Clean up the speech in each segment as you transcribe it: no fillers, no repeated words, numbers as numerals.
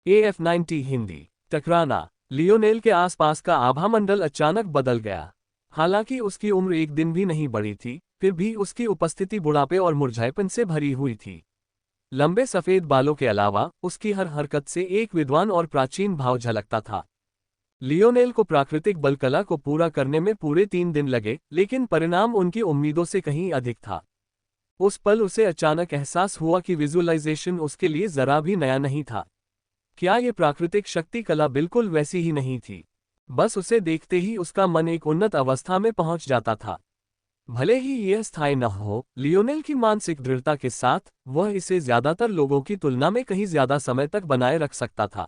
AF90 Hindi. टकराना। Lionel के आसपास का आभामंडल अचानक बदल गया। हालांकि उसकी उम्र एक दिन भी नहीं बढ़ी थी, फिर भी उसकी उपस्थिति बुढ़ापे और मुरझाएपन से भरी हुई थी। लंबे सफेद बालों के अलावा उसकी हर हरकत से एक विद्वान और प्राचीन भाव झलकता था। लियोनेल को प्राकृतिक बल कला को पूरा करने में पूरे 3 दिन लगे, लेकिन परिणाम उनकी उम्मीदों से कहीं अधिक था। उस पल उसे अचानक एहसास हुआ कि विजुअलाइजेशन उसके लिए जरा भी नया नहीं था। क्या ये प्राकृतिक शक्ति कला बिल्कुल वैसी ही नहीं थी? बस उसे देखते ही उसका मन एक उन्नत अवस्था में पहुंच जाता था। भले ही यह स्थायी न हो, लियोनेल की मानसिक दृढ़ता के साथ वह इसे ज्यादातर लोगों की तुलना में कहीं ज्यादा समय तक बनाए रख सकता था।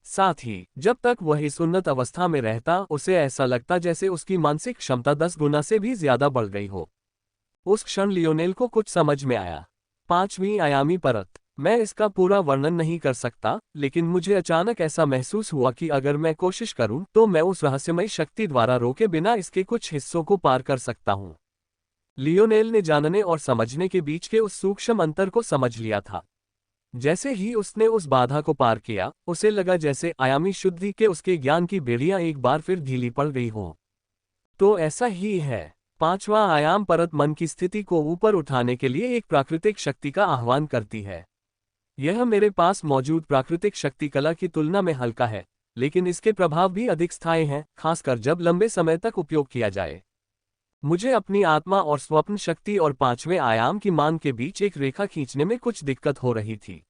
साथ ही जब तक वह इस उन्नत अवस्था में रहता, उसे ऐसा लगता जैसे उसकी मानसिक क्षमता 10 गुना से भी ज्यादा बढ़ गई हो। उस क्षण लियोनेल को कुछ समझ में आया। 5वीं आयामी परत। मैं इसका पूरा वर्णन नहीं कर सकता, लेकिन मुझे अचानक ऐसा महसूस हुआ कि अगर मैं कोशिश करूं तो मैं उस रहस्यमयी शक्ति द्वारा रोके बिना इसके कुछ हिस्सों को पार कर सकता हूं। लियोनेल ने जानने और समझने के बीच के उस सूक्ष्म अंतर को समझ लिया था। जैसे ही उसने उस बाधा को पार किया, उसे लगा जैसे आयामी शुद्धि के उसके ज्ञान की बेड़ियां एक बार फिर ढीली पड़ गई हों। तो ऐसा ही है। 5वां आयाम परत मन की स्थिति को ऊपर उठाने के लिए एक प्राकृतिक शक्ति का आह्वान करती है। यह मेरे पास मौजूद प्राकृतिक शक्ति कला की तुलना में हल्का है, लेकिन इसके प्रभाव भी अधिक स्थायी हैं, खासकर जब लंबे समय तक उपयोग किया जाए। मुझे अपनी आत्मा और स्वप्न शक्ति और 5वें आयाम की मांग के बीच एक रेखा खींचने में कुछ दिक्कत हो रही थी।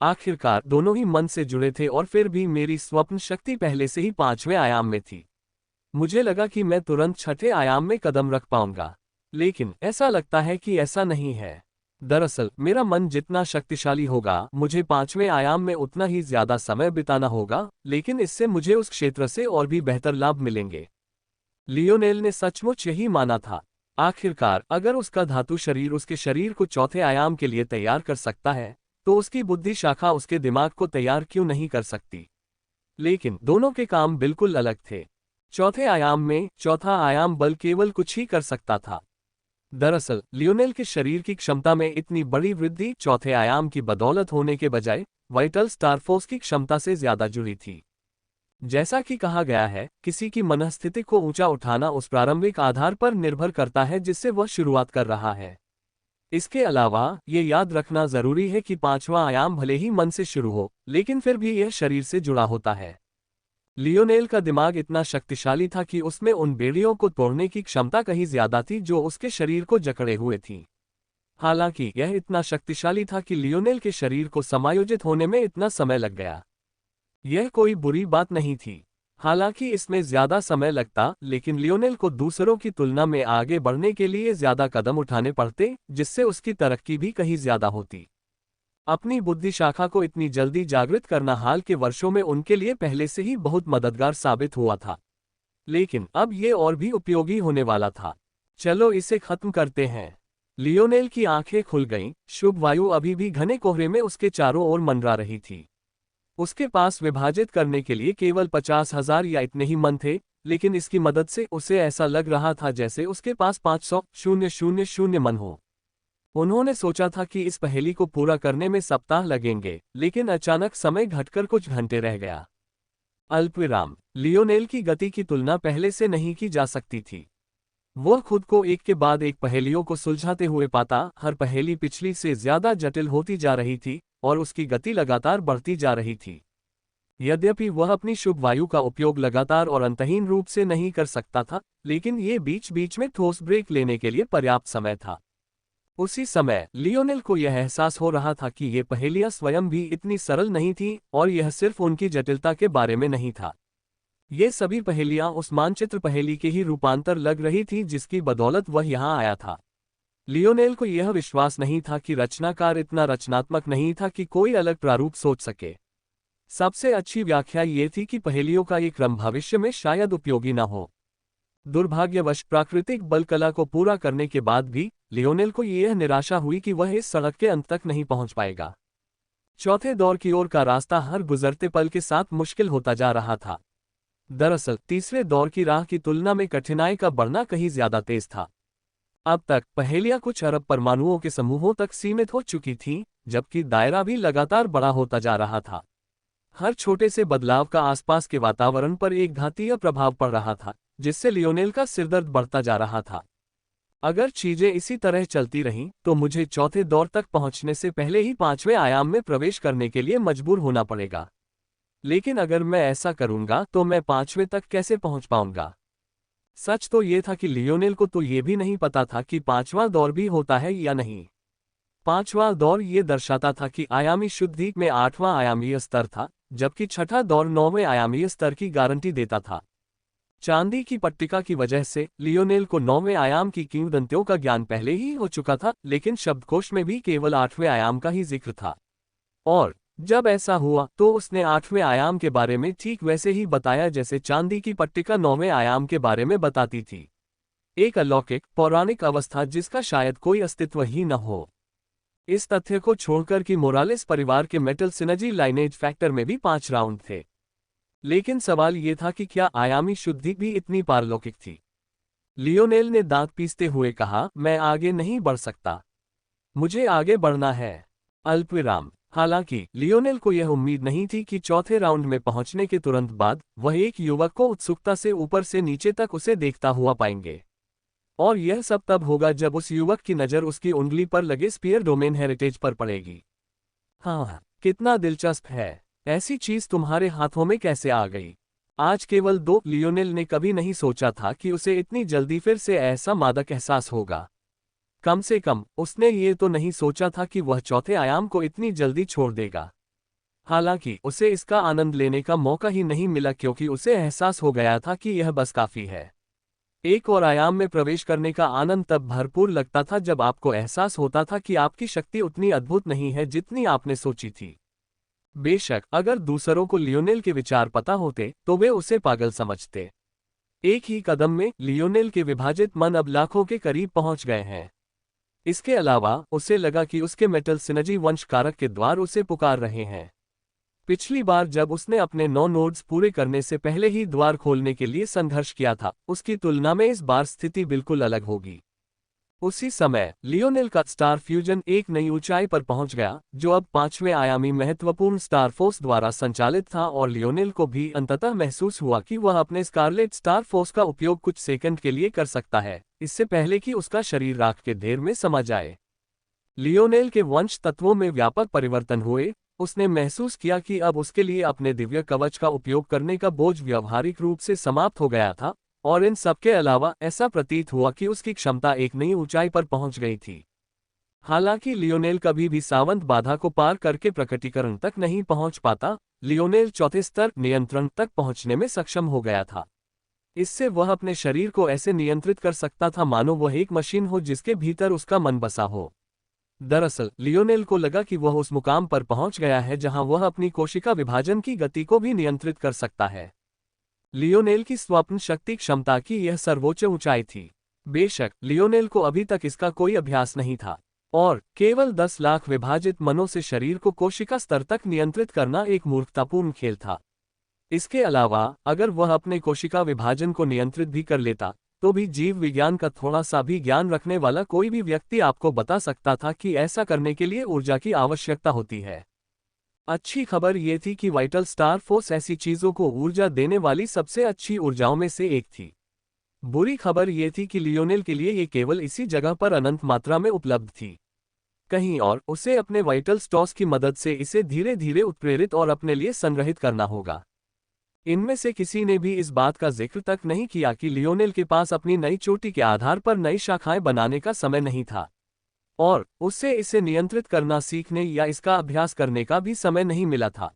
आखिरकार दोनों ही मन से जुड़े थे और फिर भी मेरी स्वप्न शक्ति पहले से ही 5वें आयाम में थी। मुझे लगा कि मैं तुरंत 6ठे आयाम में कदम रख पाऊंगा, लेकिन ऐसा लगता है कि ऐसा नहीं है। दरअसल मेरा मन जितना शक्तिशाली होगा, मुझे 5वें आयाम में उतना ही ज्यादा समय बिताना होगा, लेकिन इससे मुझे उस क्षेत्र से और भी बेहतर लाभ मिलेंगे। लियोनेल ने सचमुच यही माना था। आखिरकार अगर उसका धातु शरीर उसके शरीर को 4थे आयाम के लिए तैयार कर सकता है, तो उसकी बुद्धि शाखा उसके दिमाग को तैयार क्यों नहीं कर सकती? लेकिन दोनों के काम बिल्कुल अलग थे। 4थे आयाम में 4था आयाम बल केवल कुछ ही कर सकता था। दरअसल लियोनेल के शरीर की क्षमता में इतनी बड़ी वृद्धि 4थे आयाम की बदौलत होने के बजाय वाइटल स्टार फोर्स की क्षमता से ज्यादा जुड़ी थी। जैसा कि कहा गया है, किसी की मनस्थिति को ऊंचा उठाना उस प्रारंभिक आधार पर निर्भर करता है जिससे वह शुरुआत कर रहा है। इसके अलावा ये याद रखना जरूरी है कि 5वां आयाम भले ही मन से शुरू हो, लेकिन फिर भी यह शरीर से जुड़ा होता है। लियोनेल का दिमाग इतना शक्तिशाली था कि उसमें उन बेड़ियों को तोड़ने की क्षमता कहीं ज्यादा थी जो उसके शरीर को जकड़े हुए थी। हालांकि यह इतना शक्तिशाली था कि लियोनेल के शरीर को समायोजित होने में इतना समय लग गया। यह कोई बुरी बात नहीं थी। हालांकि इसमें ज्यादा समय लगता, लेकिन लियोनेल को दूसरों की तुलना में आगे बढ़ने के लिए ज्यादा कदम उठाने पड़ते, जिससे उसकी तरक्की भी कहीं ज्यादा होती। अपनी बुद्धि शाखा को इतनी जल्दी जागृत करना हाल के वर्षों में उनके लिए पहले से ही बहुत मददगार साबित हुआ था, लेकिन अब ये और भी उपयोगी होने वाला था। चलो इसे खत्म करते हैं। लियोनेल की आंखें खुल गईं। शुभ वायु अभी भी घने कोहरे में उसके चारों ओर मंडरा रही थी। उसके पास विभाजित करने के लिए केवल 50,000 या इतने ही मन थे, लेकिन इसकी मदद से उसे ऐसा लग रहा था जैसे उसके पास 500,000 मन हो। उन्होंने सोचा था कि इस पहेली को पूरा करने में सप्ताह लगेंगे, लेकिन अचानक समय घटकर कुछ घंटे रह गया। अल्पविराम। लियोनेल की गति की तुलना पहले से नहीं की जा सकती थी। वह खुद को एक के बाद एक पहेलियों को सुलझाते हुए पाता, हर पहेली पिछली से ज्यादा जटिल होती जा रही थी और उसकी गति लगातार बढ़ती जा रही थी। यद्यपि वह अपनी शुभ वायु का उपयोग लगातार और अंतहीन रूप से नहीं कर सकता था, लेकिन ये बीच बीच में ठोस ब्रेक लेने के लिए पर्याप्त समय था। उसी समय लियोनेल को यह एहसास हो रहा था कि ये पहेलियां स्वयं भी इतनी सरल नहीं थीं, और यह सिर्फ उनकी जटिलता के बारे में नहीं था। ये सभी पहेलियां उस मानचित्र पहेली के ही रूपांतर लग रही थी जिसकी बदौलत वह यहाँ आया था। लियोनेल को यह विश्वास नहीं था कि रचनाकार इतना रचनात्मक नहीं था कि कोई अलग प्रारूप सोच सके। सबसे अच्छी व्याख्या ये थी कि पहेलियों का ये क्रम भविष्य में शायद उपयोगी न हो। दुर्भाग्यवश प्राकृतिक बल कला को पूरा करने के बाद भी लियोनेल को यह निराशा हुई कि वह इस सड़क के अंत तक नहीं पहुंच पाएगा। 4थे दौर की ओर का रास्ता हर गुजरते पल के साथ मुश्किल होता जा रहा था। दरअसल तीसरे दौर की राह की तुलना में कठिनाई का बढ़ना कहीं ज्यादा तेज था। अब तक पहेलियां कुछ अरब परमाणुओं के समूहों तक सीमित हो चुकी थीं, जबकि दायरा भी लगातार बड़ा होता जा रहा था। हर छोटे से बदलाव का आसपास के वातावरण पर एक घातीय प्रभाव पड़ रहा था, जिससे लियोनेल का सिरदर्द बढ़ता जा रहा था। अगर चीजें इसी तरह चलती रहीं, तो मुझे चौथे दौर तक पहुंचने से पहले ही पांचवें आयाम में प्रवेश करने के लिए मजबूर होना पड़ेगा। लेकिन अगर मैं ऐसा करूंगा तो मैं पांचवें तक कैसे पहुंच पाऊंगा? सच तो ये था कि लियोनेल को तो ये भी नहीं पता था कि पांचवां दौर भी होता है या नहीं। पांचवां दौर ये दर्शाता था कि आयामी शुद्धि में आठवां आयामीय स्तर था, जबकि छठा दौर नौवें आयामीय स्तर की गारंटी देता था। चांदी की पट्टिका की वजह से लियोनेल को नौवें आयाम की किंवदंतियों का ज्ञान पहले ही हो चुका था, लेकिन शब्दकोश में भी केवल आठवें आयाम का ही जिक्र था। और जब ऐसा हुआ तो उसने आठवें आयाम के बारे में ठीक वैसे ही बताया जैसे चांदी की पट्टिका नौवें आयाम के बारे में बताती थी। एक अलौकिक पौराणिक अवस्था जिसका शायद कोई अस्तित्व ही न हो। इस तथ्य को छोड़कर कि मोरालेस परिवार के मेटल सिनर्जी लाइनेज फैक्टर में भी 5 राउंड थे। लेकिन सवाल ये था कि क्या आयामी शुद्धि भी इतनी पारलौकिक थी? लियोनेल ने दांत पीसते हुए कहा, मैं आगे नहीं बढ़ सकता। मुझे आगे बढ़ना है। अल्पविराम। हालांकि लियोनेल को यह उम्मीद नहीं थी कि चौथे राउंड में पहुंचने के तुरंत बाद वह एक युवक को उत्सुकता से ऊपर से नीचे तक उसे देखता हुआ पाएंगे। और यह सब तब होगा जब उस युवक की नज़र उसकी उंगली पर लगे स्पीयर डोमेन हेरिटेज पर पड़ेगी। हाँ, कितना दिलचस्प है। ऐसी चीज तुम्हारे हाथों में कैसे आ गई? आज केवल 2। लियोनेल ने कभी नहीं सोचा था कि उसे इतनी जल्दी फिर से ऐसा मादक एहसास होगा। कम से कम उसने ये तो नहीं सोचा था कि वह चौथे आयाम को इतनी जल्दी छोड़ देगा। हालांकि उसे इसका आनंद लेने का मौका ही नहीं मिला, क्योंकि उसे एहसास हो गया था कि यह बस काफी है। एक और आयाम में प्रवेश करने का आनंद तब भरपूर लगता था जब आपको एहसास होता था कि आपकी शक्ति उतनी अद्भुत नहीं है जितनी आपने सोची थी। बेशक अगर दूसरों को लियोनेल के विचार पता होते तो वे उसे पागल समझते। एक ही कदम में लियोनेल के विभाजित मन अब लाखों के करीब पहुंच गए हैं। इसके अलावा उसे लगा कि उसके मेटल सिनर्जी वंश कारक के द्वार उसे पुकार रहे हैं। पिछली बार जब उसने अपने 9 नोड्स पूरे करने से पहले ही द्वार खोलने के लिए संघर्ष किया था, उसकी तुलना में इस बार स्थिति बिल्कुल अलग होगी। उसी समय लियोनेल का स्टार फ्यूजन एक नई ऊंचाई पर पहुंच गया, जो अब 5वें आयामी महत्वपूर्ण स्टार फोर्स द्वारा संचालित था, और लियोनेल को भी अंततः महसूस हुआ कि वह अपने स्कारलेट स्टार फोर्स का उपयोग कुछ सेकंड के लिए कर सकता है, इससे पहले कि उसका शरीर राख के ढेर में समा जाए। लियोनेल के वंश तत्वों में व्यापक परिवर्तन हुए। उसने महसूस किया कि अब उसके लिए अपने दिव्य कवच का उपयोग करने का बोझ व्यावहारिक रूप से समाप्त हो गया था, और इन सबके अलावा ऐसा प्रतीत हुआ कि उसकी क्षमता एक नई ऊंचाई पर पहुंच गई थी। हालांकि लियोनेल कभी भी सावंत बाधा को पार करके प्रकटीकरण तक नहीं पहुंच पाता, लियोनेल चौथे स्तर नियंत्रण तक पहुंचने में सक्षम हो गया था। इससे वह अपने शरीर को ऐसे नियंत्रित कर सकता था मानो वह एक मशीन हो जिसके भीतर उसका मन बसा हो। दरअसल लियोनेल को लगा कि वह उस मुकाम पर पहुंच गया है जहां वह अपनी कोशिका विभाजन की गति को भी नियंत्रित कर सकता है। लियोनेल की स्वप्न शक्ति क्षमता की यह सर्वोच्च ऊंचाई थी। बेशक लियोनेल को अभी तक इसका कोई अभ्यास नहीं था, और केवल 10 लाख विभाजित मनों से शरीर को कोशिका स्तर तक नियंत्रित करना एक मूर्खतापूर्ण खेल था। इसके अलावा अगर वह अपने कोशिका विभाजन को नियंत्रित भी कर लेता, तो भी जीव विज्ञान का थोड़ा सा भी ज्ञान रखने वाला कोई भी व्यक्ति आपको बता सकता था कि ऐसा करने के लिए ऊर्जा की आवश्यकता होती है। अच्छी खबर ये थी कि वाइटल स्टार फोर्स ऐसी चीजों को ऊर्जा देने वाली सबसे अच्छी ऊर्जाओं में से एक थी। बुरी खबर ये थी कि लियोनेल के लिए ये केवल इसी जगह पर अनंत मात्रा में उपलब्ध थी। कहीं और उसे अपने वाइटल स्टॉस की मदद से इसे धीरे धीरे उत्प्रेरित और अपने लिए संग्रहित करना होगा। इनमें से किसी ने भी इस बात का जिक्र तक नहीं किया कि लियोनेल के पास अपनी नई चोटी के आधार पर नई शाखाएं बनाने का समय नहीं था, और उससे इसे नियंत्रित करना सीखने या इसका अभ्यास करने का भी समय नहीं मिला था।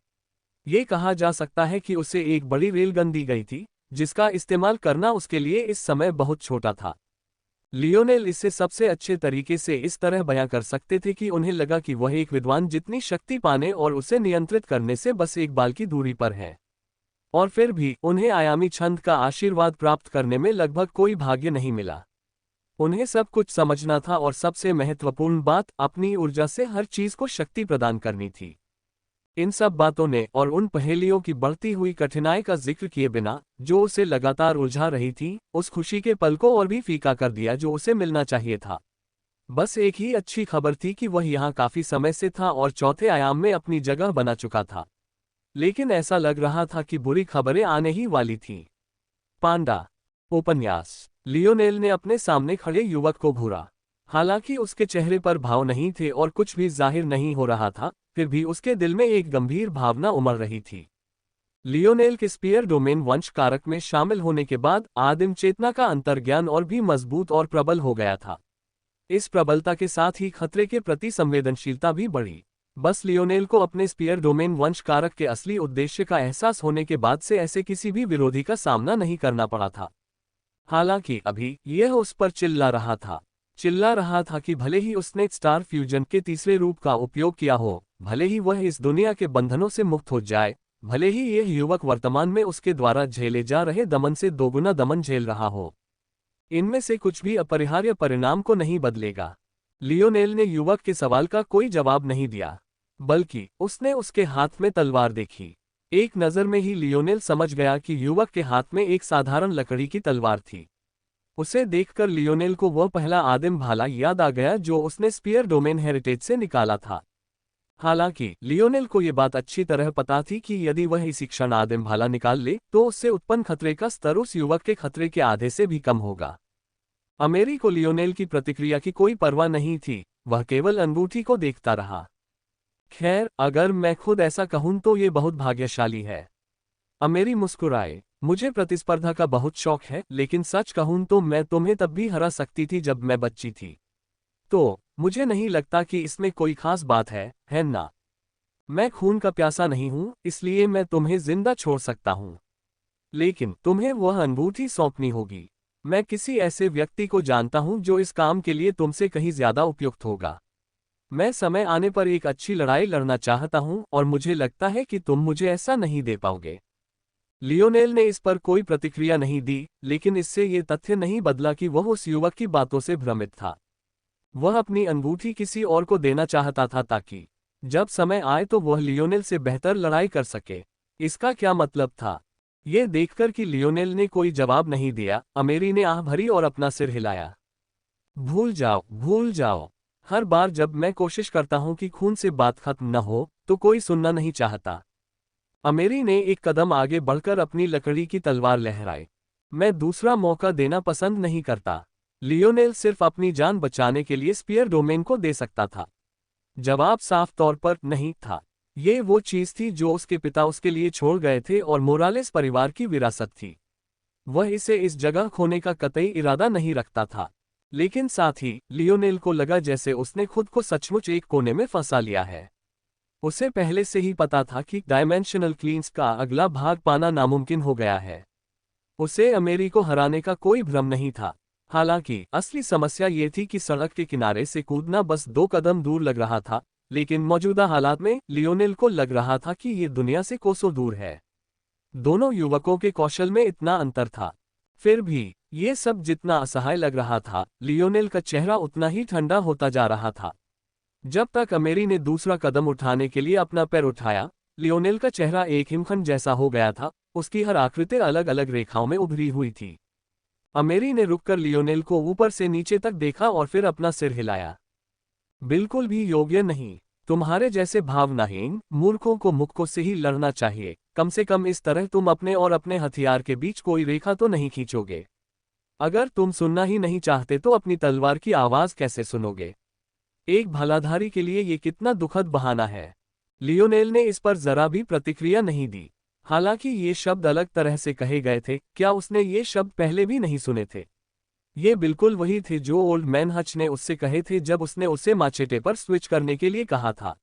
ये कहा जा सकता है कि उसे एक बड़ी रेलगन दी गई थी, जिसका इस्तेमाल करना उसके लिए इस समय बहुत छोटा था। लियोनेल इसे सबसे अच्छे तरीके से इस तरह बयां कर सकते थे कि उन्हें लगा कि वह एक विद्वान जितनी शक्ति पाने और उसे नियंत्रित करने से बस एक बाल की दूरी पर है, और फिर भी उन्हें आयामी छंद का आशीर्वाद प्राप्त करने में लगभग कोई भाग्य नहीं मिला। उन्हें सब कुछ समझना था, और सबसे महत्वपूर्ण बात अपनी ऊर्जा से हर चीज को शक्ति प्रदान करनी थी। इन सब बातों ने और उन पहेलियों की बढ़ती हुई कठिनाई का जिक्र किए बिना जो उसे लगातार उलझा रही थी, उस खुशी के पल को और भी फीका कर दिया जो उसे मिलना चाहिए था। बस एक ही अच्छी खबर थी कि वह यहाँ काफी समय से था और चौथे आयाम में अपनी जगह बना चुका था। लेकिन ऐसा लग रहा था कि बुरी खबरें आने ही वाली थीं। पांडा उपन्यास। लियोनेल ने अपने सामने खड़े युवक को घूरा। हालांकि उसके चेहरे पर भाव नहीं थे और कुछ भी जाहिर नहीं हो रहा था, फिर भी उसके दिल में एक गंभीर भावना उमड़ रही थी। लियोनेल के स्पीयर डोमेन वंश कारक में शामिल होने के बाद आदिम चेतना का अंतर्ज्ञान और भी मजबूत और प्रबल हो गया था। इस प्रबलता के साथ ही खतरे के प्रति संवेदनशीलता भी बढ़ी। बस लियोनेल को अपने स्पीयर डोमेन वंश कारक के असली उद्देश्य का एहसास होने के बाद से ऐसे किसी भी विरोधी का सामना नहीं करना पड़ा था। हालांकि अभी यह उस पर चिल्ला रहा था कि भले ही उसने स्टार फ्यूजन के तीसरे रूप का उपयोग किया हो, भले ही वह इस दुनिया के बंधनों से मुक्त हो जाए, भले ही यह युवक वर्तमान में उसके द्वारा झेले जा रहे दमन से दोगुना दमन झेल रहा हो, इनमें से कुछ भी अपरिहार्य परिणाम को नहीं बदलेगा। लियोनेल ने युवक के सवाल का कोई जवाब नहीं दिया, बल्कि उसने उसके हाथ में तलवार देखी। एक नज़र में ही लियोनेल समझ गया कि युवक के हाथ में एक साधारण लकड़ी की तलवार थी। उसे देखकर लियोनेल को वह पहला आदिम भाला याद आ गया जो उसने स्पीयर डोमेन हेरिटेज से निकाला था। हालांकि लियोनेल को यह बात अच्छी तरह पता थी कि यदि वह इसी क्षण आदिम भाला निकाल ले तो उससे उत्पन्न खतरे का स्तर उस युवक के खतरे के आधे से भी कम होगा। अमेरी को लियोनेल की प्रतिक्रिया की कोई परवाह नहीं थी, वह केवल अंगूठी को देखता रहा। खैर, अगर मैं खुद ऐसा कहूं तो ये बहुत भाग्यशाली है। अमेरी मुस्कुराए। मुझे प्रतिस्पर्धा का बहुत शौक है, लेकिन सच कहूं तो मैं तुम्हें तब भी हरा सकती थी जब मैं बच्ची थी। तो मुझे नहीं लगता कि इसमें कोई खास बात है ना? मैं खून का प्यासा नहीं हूं, इसलिए मैं तुम्हें जिंदा छोड़ सकता हूं। लेकिन तुम्हें वह अंगूठी सौंपनी होगी। मैं किसी ऐसे व्यक्ति को जानता हूं जो इस काम के लिए तुमसे कहीं ज्यादा उपयुक्त होगा। मैं समय आने पर एक अच्छी लड़ाई लड़ना चाहता हूं और मुझे लगता है कि तुम मुझे ऐसा नहीं दे पाओगे। लियोनेल ने इस पर कोई प्रतिक्रिया नहीं दी, लेकिन इससे ये तथ्य नहीं बदला कि वह उस युवक की बातों से भ्रमित था। वह अपनी अंगूठी किसी और को देना चाहता था ताकि जब समय आए तो वह लियोनेल से बेहतर लड़ाई कर सके। इसका क्या मतलब था? ये देखकर कि लियोनेल ने कोई जवाब नहीं दिया, अमेरी ने आह भरी और अपना सिर हिलाया। भूल जाओ। हर बार जब मैं कोशिश करता हूं कि खून से बात खत्म न हो, तो कोई सुनना नहीं चाहता। अमेरी ने एक कदम आगे बढ़कर अपनी लकड़ी की तलवार लहराई। मैं दूसरा मौका देना पसंद नहीं करता। लियोनेल सिर्फ अपनी जान बचाने के लिए स्पीयर डोमेन को दे सकता था। जवाब साफ तौर पर नहीं था। ये वो चीज थी जो उसके पिता उसके लिए छोड़ गए थे और मोरालेस परिवार की विरासत थी। वह इसे इस जगह खोने का कतई इरादा नहीं रखता था। लेकिन साथ ही लियोनेल को लगा जैसे उसने खुद को सचमुच एक कोने में फंसा लिया है। उसे पहले से ही पता था कि डायमेंशनल क्लींस का अगला भाग पाना नामुमकिन हो गया है। उसे अमेरी को हराने का कोई भ्रम नहीं था। हालांकि असली समस्या ये थी कि सड़क के किनारे से कूदना बस 2 कदम दूर लग रहा था, लेकिन मौजूदा हालात में लियोनेल को लग रहा था कि ये दुनिया से कोसों दूर है। दोनों युवकों के कौशल में इतना अंतर था। फिर भी ये सब जितना असहाय लग रहा था, लियोनेल का चेहरा उतना ही ठंडा होता जा रहा था। जब तक अमेरी ने दूसरा कदम उठाने के लिए अपना पैर उठाया, लियोनेल का चेहरा एक हिमखंड जैसा हो गया था। उसकी हर आकृति अलग अलग रेखाओं में उभरी हुई थी। अमेरी ने रुककर लियोनेल को ऊपर से नीचे तक देखा और फिर अपना सिर हिलाया। बिल्कुल भी योग्य नहीं। तुम्हारे जैसे भावनाहीन मूर्खों को मुक्कों से ही लड़ना चाहिए। कम से कम इस तरह तुम अपने और अपने हथियार के बीच कोई रेखा तो नहीं खींचोगे। अगर तुम सुनना ही नहीं चाहते तो अपनी तलवार की आवाज कैसे सुनोगे? एक भलाधारी के लिए ये कितना दुखद बहाना है। लियोनेल ने इस पर जरा भी प्रतिक्रिया नहीं दी। हालांकि ये शब्द अलग तरह से कहे गए थे। क्या उसने ये शब्द पहले भी नहीं सुने थे? ये बिल्कुल वही थे जो ओल्ड मैन हच ने उससे कहे थे जब उसने उसे माचेटे पर स्विच करने के लिए कहा था।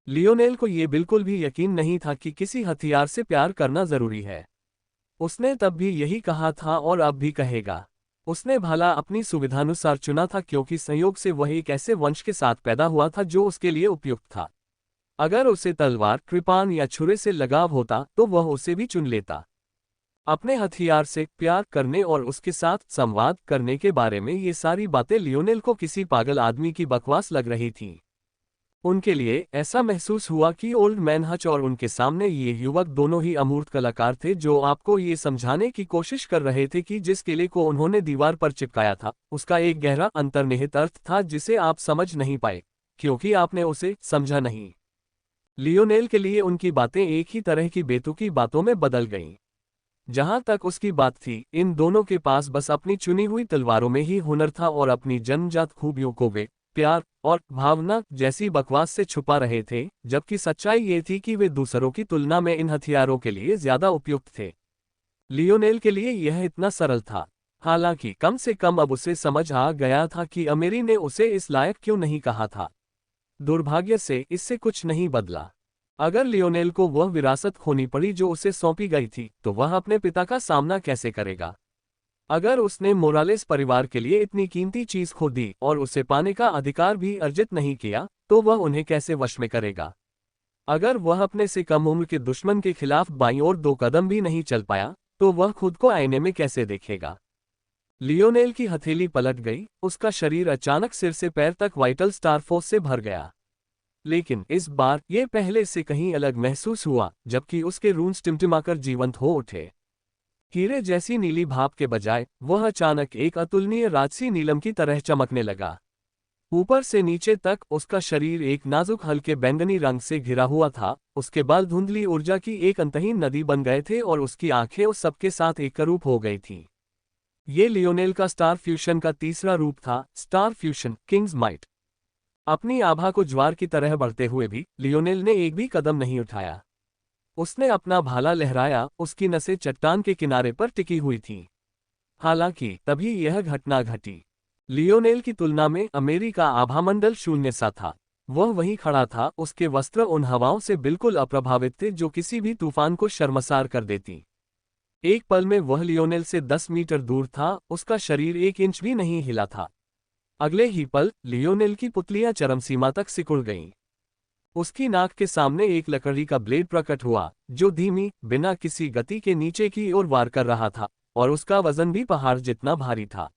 लियोनेल को ये बिल्कुल भी यकीन नहीं था कि किसी हथियार से प्यार करना जरूरी है। उसने तब भी यही कहा था और अब भी कहेगा। उसने भाला अपनी सुविधानुसार चुना था क्योंकि संयोग से वह एक ऐसे वंश के साथ पैदा हुआ था जो उसके लिए उपयुक्त था। अगर उसे तलवार, कृपान या छुरे से लगाव होता तो वह उसे भी चुन लेता। अपने हथियार से प्यार करने और उसके साथ संवाद करने के बारे में ये सारी बातें लियोनेल को किसी पागल आदमी की बकवास लग रही थीं। उनके लिए ऐसा महसूस हुआ कि ओल्ड मैन हच और उनके सामने ये युवक दोनों ही अमूर्त कलाकार थे जो आपको ये समझाने की कोशिश कर रहे थे कि जिस किले को उन्होंने दीवार पर चिपकाया था उसका एक गहरा अंतर्निहित अर्थ था जिसे आप समझ नहीं पाए क्योंकि आपने उसे समझा नहीं। लियोनेल के लिए उनकी बातें एक ही तरह की बेतुकी बातों में बदल गईं। जहां तक उसकी बात थी, इन दोनों के पास बस अपनी चुनी हुई तलवारों में ही हुनर था और अपनी जन्मजात खूबियों को वे प्यार और भावना जैसी बकवास से छुपा रहे थे, जबकि सच्चाई ये थी कि वे दूसरों की तुलना में इन हथियारों के लिए ज्यादा उपयुक्त थे। लियोनेल के लिए यह इतना सरल था। हालांकि कम से कम अब उसे समझ आ गया था कि अमेरी ने उसे इस लायक क्यों नहीं कहा था। दुर्भाग्य से इससे कुछ नहीं बदला। अगर लियोनेल को वह विरासत खोनी पड़ी जो उसे सौंपी गई थी, तो वह अपने पिता का सामना कैसे करेगा? अगर उसने मोरालेस परिवार के लिए इतनी कीमती चीज खो दी और उसे पाने का अधिकार भी अर्जित नहीं किया, तो वह उन्हें कैसे वश में करेगा? अगर वह अपने से कम उम्र के दुश्मन के खिलाफ बाईं ओर 2 कदम भी नहीं चल पाया, तो वह खुद को आईने में कैसे देखेगा? लियोनेल की हथेली पलट गई, उसका शरीर अचानक सिर से पैर तक वाइटल स्टार फोर्स से भर गया। लेकिन इस बार यह पहले से कहीं अलग महसूस हुआ, जबकि उसके रून्स टिमटिमाकर जीवंत हो उठे। हीरे जैसी नीली भाप के बजाय वह अचानक एक अतुलनीय राजसी नीलम की तरह चमकने लगा। ऊपर से नीचे तक उसका शरीर एक नाजुक हल्के बैंगनी रंग से घिरा हुआ था, उसके बाल धुंधली ऊर्जा की एक अंतहीन नदी बन गए थे और उसकी आंखें उस सबके साथ एकरूप हो गई थीं। ये लियोनेल का स्टार फ्यूशन का तीसरा रूप था, स्टार फ्यूशन, किंग्स माइट। अपनी आभा को ज्वार की तरह बढ़ते हुए भी लियोनेल ने एक भी कदम नहीं उठाया। उसने अपना भाला लहराया, उसकी नसें चट्टान के किनारे पर टिकी हुई थीं। हालांकि तभी यह घटना घटी। लियोनेल की तुलना में अमेरी का आभामंडल शून्य सा था। वह वहीं खड़ा था, उसके वस्त्र उन हवाओं से बिल्कुल अप्रभावित थे जो किसी भी तूफान को शर्मसार कर देती। एक पल में वह लियोनेल से 10 मीटर दूर था, उसका शरीर 1 इंच भी नहीं हिला था। अगले ही पल लियोनेल की पुतलियां चरम सीमा तक सिकुड़ गईं। उसकी नाक के सामने एक लकड़ी का ब्लेड प्रकट हुआ, जो धीमी, बिना किसी गति के नीचे की ओर वार कर रहा था, और उसका वजन भी पहाड़ जितना भारी था।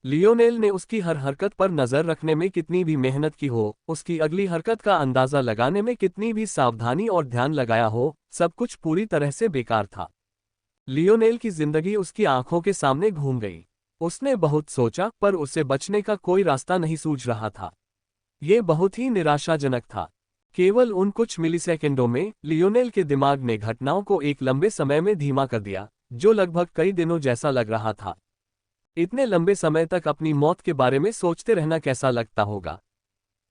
लियोनेल ने उसकी हर हरकत पर नजर रखने में कितनी भी मेहनत की हो, उसकी अगली हरकत का अंदाजा लगाने में कितनी भी सावधानी और ध्यान लगाया हो, सब कुछ पूरी तरह से बेकार था। लियोनेल की जिंदगी उसकी आंखों के सामने घूम गई। उसने बहुत सोचा, पर उसे बचने का कोई रास्ता नहीं सूझ रहा था। यह बहुत ही निराशाजनक था। केवल उन कुछ मिलीसेकंडों में लियोनेल के दिमाग ने घटनाओं को एक लंबे समय में धीमा कर दिया, जो लगभग कई दिनों जैसा लग रहा था। इतने लंबे समय तक अपनी मौत के बारे में सोचते रहना कैसा लगता होगा?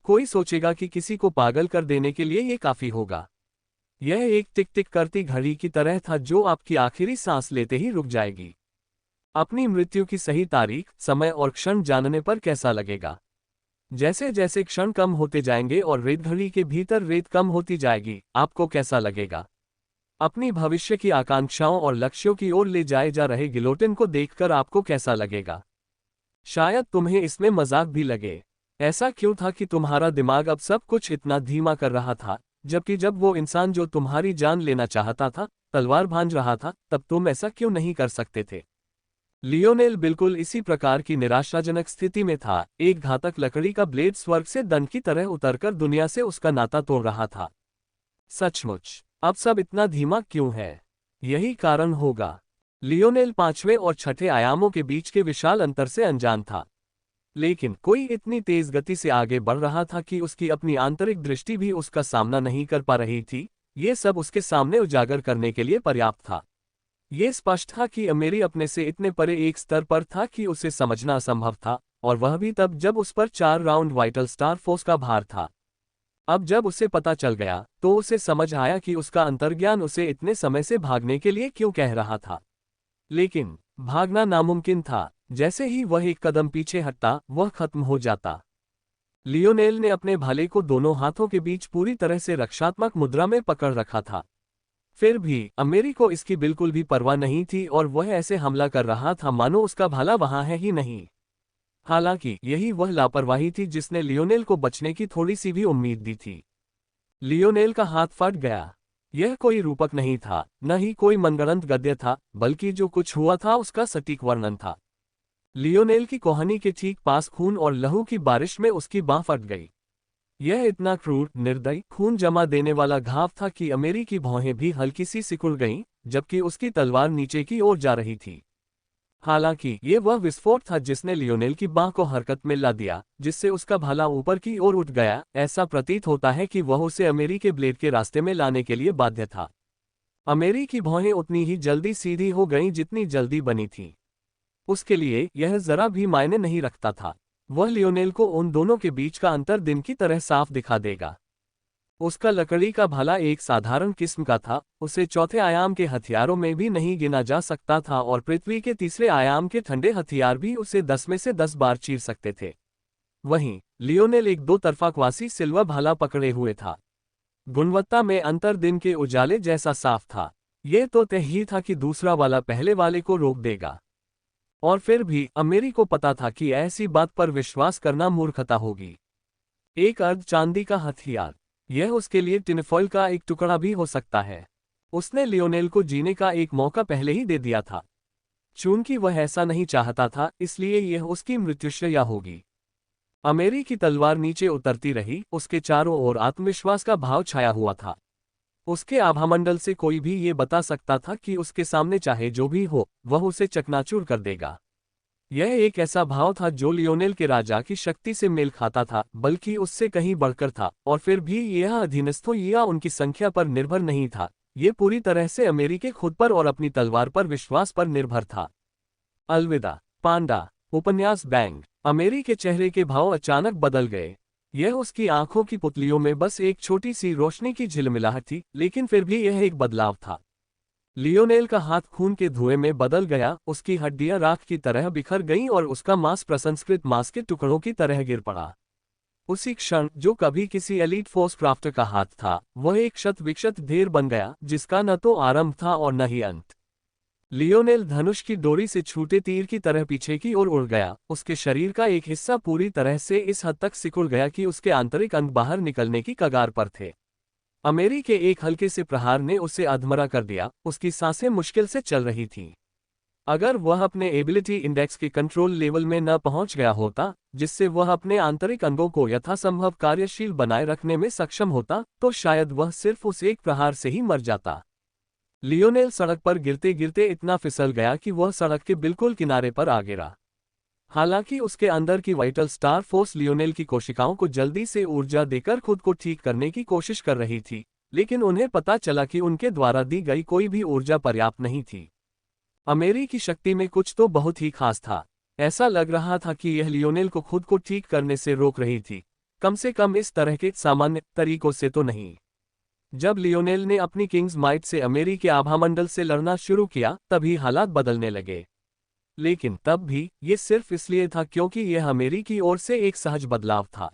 कोई सोचेगा कि किसी को पागल कर देने के लिए ये काफी होगा। यह एक टिक टिक करती घड़ी की तरह था जो आपकी आखिरी सांस लेते ही रुक जाएगी। अपनी मृत्यु की सही तारीख, समय और क्षण जानने पर कैसा लगेगा? जैसे जैसे क्षण कम होते जाएंगे और रेत घड़ी के भीतर रेत कम होती जाएगी, आपको कैसा लगेगा? अपनी भविष्य की आकांक्षाओं और लक्ष्यों की ओर ले जाए जा रहे गिलोटिन को देखकर आपको कैसा लगेगा? शायद तुम्हें इसमें मजाक भी लगे। ऐसा क्यों था कि तुम्हारा दिमाग अब सब कुछ इतना धीमा कर रहा था, जबकि जब वो इंसान जो तुम्हारी जान लेना चाहता था, तलवार भांज रहा था, तब तुम ऐसा क्यों नहीं कर सकते थे? लियोनेल बिल्कुल इसी प्रकार की निराशाजनक स्थिति में था। एक घातक लकड़ी का ब्लेड स्वर्ग से दंड की तरह उतरकर दुनिया से उसका नाता तोड़ रहा था। सचमुच, अब सब इतना धीमा क्यों है? यही कारण होगा। लियोनेल 5वें और 6ठे आयामों के बीच के विशाल अंतर से अनजान था। लेकिन कोई इतनी तेज गति से आगे बढ़ रहा था कि उसकी अपनी आंतरिक दृष्टि भी उसका सामना नहीं कर पा रही थी। ये सब उसके सामने उजागर करने के लिए पर्याप्त था। ये स्पष्ट था कि अमेरी अपने से इतने परे एक स्तर पर था कि उसे समझना असंभव था, और वह भी तब जब उस पर 4 राउंड वाइटल स्टार फोर्स का भार था। अब जब उसे पता चल गया, तो उसे समझ आया कि उसका अंतर्ज्ञान उसे इतने समय से भागने के लिए क्यों कह रहा था। लेकिन भागना नामुमकिन था। जैसे ही वह एक कदम पीछे हटता, वह खत्म हो जाता। लियोनेल ने अपने भाले को दोनों हाथों के बीच पूरी तरह से रक्षात्मक मुद्रा में पकड़ रखा था। फिर भी अमेरी को इसकी बिल्कुल भी परवाह नहीं थी और वह ऐसे हमला कर रहा था मानो उसका भाला वहां है ही नहीं। हालांकि यही वह लापरवाही थी जिसने लियोनेल को बचने की थोड़ी सी भी उम्मीद दी थी। लियोनेल का हाथ फट गया। यह कोई रूपक नहीं था, न ही कोई मनगढ़ंत गद्य था, बल्कि जो कुछ हुआ था उसका सटीक वर्णन था। लियोनेल की कोहनी के ठीक पास खून और लहू की बारिश में उसकी बांह फट गई। यह इतना क्रूर, निर्दयी, खून जमा देने वाला घाव था कि अमेरी की भौहें भी हल्की सी सिकुड़ गईं, जबकि उसकी तलवार नीचे की ओर जा रही थी। हालांकि ये वह विस्फोट था जिसने लियोनेल की बाह को हरकत में ला दिया, जिससे उसका भाला ऊपर की ओर उठ गया। ऐसा प्रतीत होता है कि वह उसे अमेरी के ब्लेड के रास्ते में लाने के लिए बाध्य था। अमेरी की भौहें उतनी ही जल्दी सीधी हो गईं जितनी जल्दी बनी थीं। उसके लिए यह जरा भी मायने नहीं रखता था। वह लियोनेल को उन दोनों के बीच का अंतर दिन की तरह साफ दिखा देगा। उसका लकड़ी का भाला एक साधारण किस्म का था, उसे चौथे आयाम के हथियारों में भी नहीं गिना जा सकता था और पृथ्वी के तीसरे आयाम के ठंडे हथियार भी उसे 10 में से 10 बार चीर सकते थे। वहीं लियोनेल एक दो तरफा क्वासी सिल्वर भाला पकड़े हुए था। गुणवत्ता में अंतर दिन के उजाले जैसा साफ था। यह तो तय ही था कि दूसरा वाला पहले वाले को रोक देगा। और फिर भी अमेरी को पता था कि ऐसी बात पर विश्वास करना मूर्खता होगी। एक अर्ध चांदी का हथियार, यह उसके लिए टिनफॉइल का एक टुकड़ा भी हो सकता है। उसने लियोनेल को जीने का एक मौका पहले ही दे दिया था। चूंकि वह ऐसा नहीं चाहता था, इसलिए यह उसकी मृत्युशैया होगी। अमेरी की तलवार नीचे उतरती रही, उसके चारों ओर आत्मविश्वास का भाव छाया हुआ था। उसके आभामंडल से कोई भी ये बता सकता था कि उसके सामने चाहे जो भी हो, वह उसे चकनाचूर कर देगा। यह एक ऐसा भाव था जो लियोनेल के राजा की शक्ति से मेल खाता था, बल्कि उससे कहीं बढ़कर था। और फिर भी यह अधीनस्थों या उनकी संख्या पर निर्भर नहीं था, ये पूरी तरह से अमेरी के खुद पर और अपनी तलवार पर विश्वास पर निर्भर था। अलविदा पांडा। उपन्यास बैंग। अमेरी के चेहरे के भाव अचानक बदल गए। यह उसकी आंखों की पुतलियों में बस एक छोटी सी रोशनी की झिलमिलाहट थी, लेकिन फिर भी यह एक बदलाव था। लियोनेल का हाथ खून के धुएं में बदल गया, उसकी हड्डियां राख की तरह बिखर गईं और उसका मांस प्रसंस्कृत मांस के टुकड़ों की तरह गिर पड़ा। उसी क्षण जो कभी किसी एलीट फोर्स क्राफ्टर का हाथ था, वह एक शत विक्षत ढेर बन गया, जिसका न तो आरंभ था और न ही अंत। लियोनेल धनुष की डोरी से छूटे तीर की तरह पीछे की ओर उड़ गया। उसके शरीर का एक हिस्सा पूरी तरह से इस हद तक सिकुड़ गया कि उसके आंतरिक अंग बाहर निकलने की कगार पर थे। अमेरी के एक हल्के से प्रहार ने उसे अधमरा कर दिया, उसकी सांसें मुश्किल से चल रही थीं। अगर वह अपने एबिलिटी इंडेक्स के कंट्रोल लेवल में न पहुंच गया होता, जिससे वह अपने आंतरिक अंगों को यथासंभव कार्यशील बनाए रखने में सक्षम होता, तो शायद वह सिर्फ उस एक प्रहार से ही मर जाता। लियोनेल सड़क पर गिरते गिरते इतना फिसल गया कि वह सड़क के बिल्कुल किनारे पर आ गिरा। हालांकि उसके अंदर की वाइटल स्टार फोर्स लियोनेल की कोशिकाओं को जल्दी से ऊर्जा देकर खुद को ठीक करने की कोशिश कर रही थी, लेकिन उन्हें पता चला कि उनके द्वारा दी गई कोई भी ऊर्जा पर्याप्त नहीं थी। अमेरी की शक्ति में कुछ तो बहुत ही खास था। ऐसा लग रहा था कि यह लियोनेल को खुद को ठीक करने से रोक रही थी, कम से कम इस तरह के सामान्य तरीकों से तो नहीं। जब लियोनेल ने अपनी किंग्स माइट से अमेरी के आभामंडल से लड़ना शुरू किया, तभी हालात बदलने लगे। लेकिन तब भी ये सिर्फ इसलिए था क्योंकि यह अमेरी की ओर से एक सहज बदलाव था।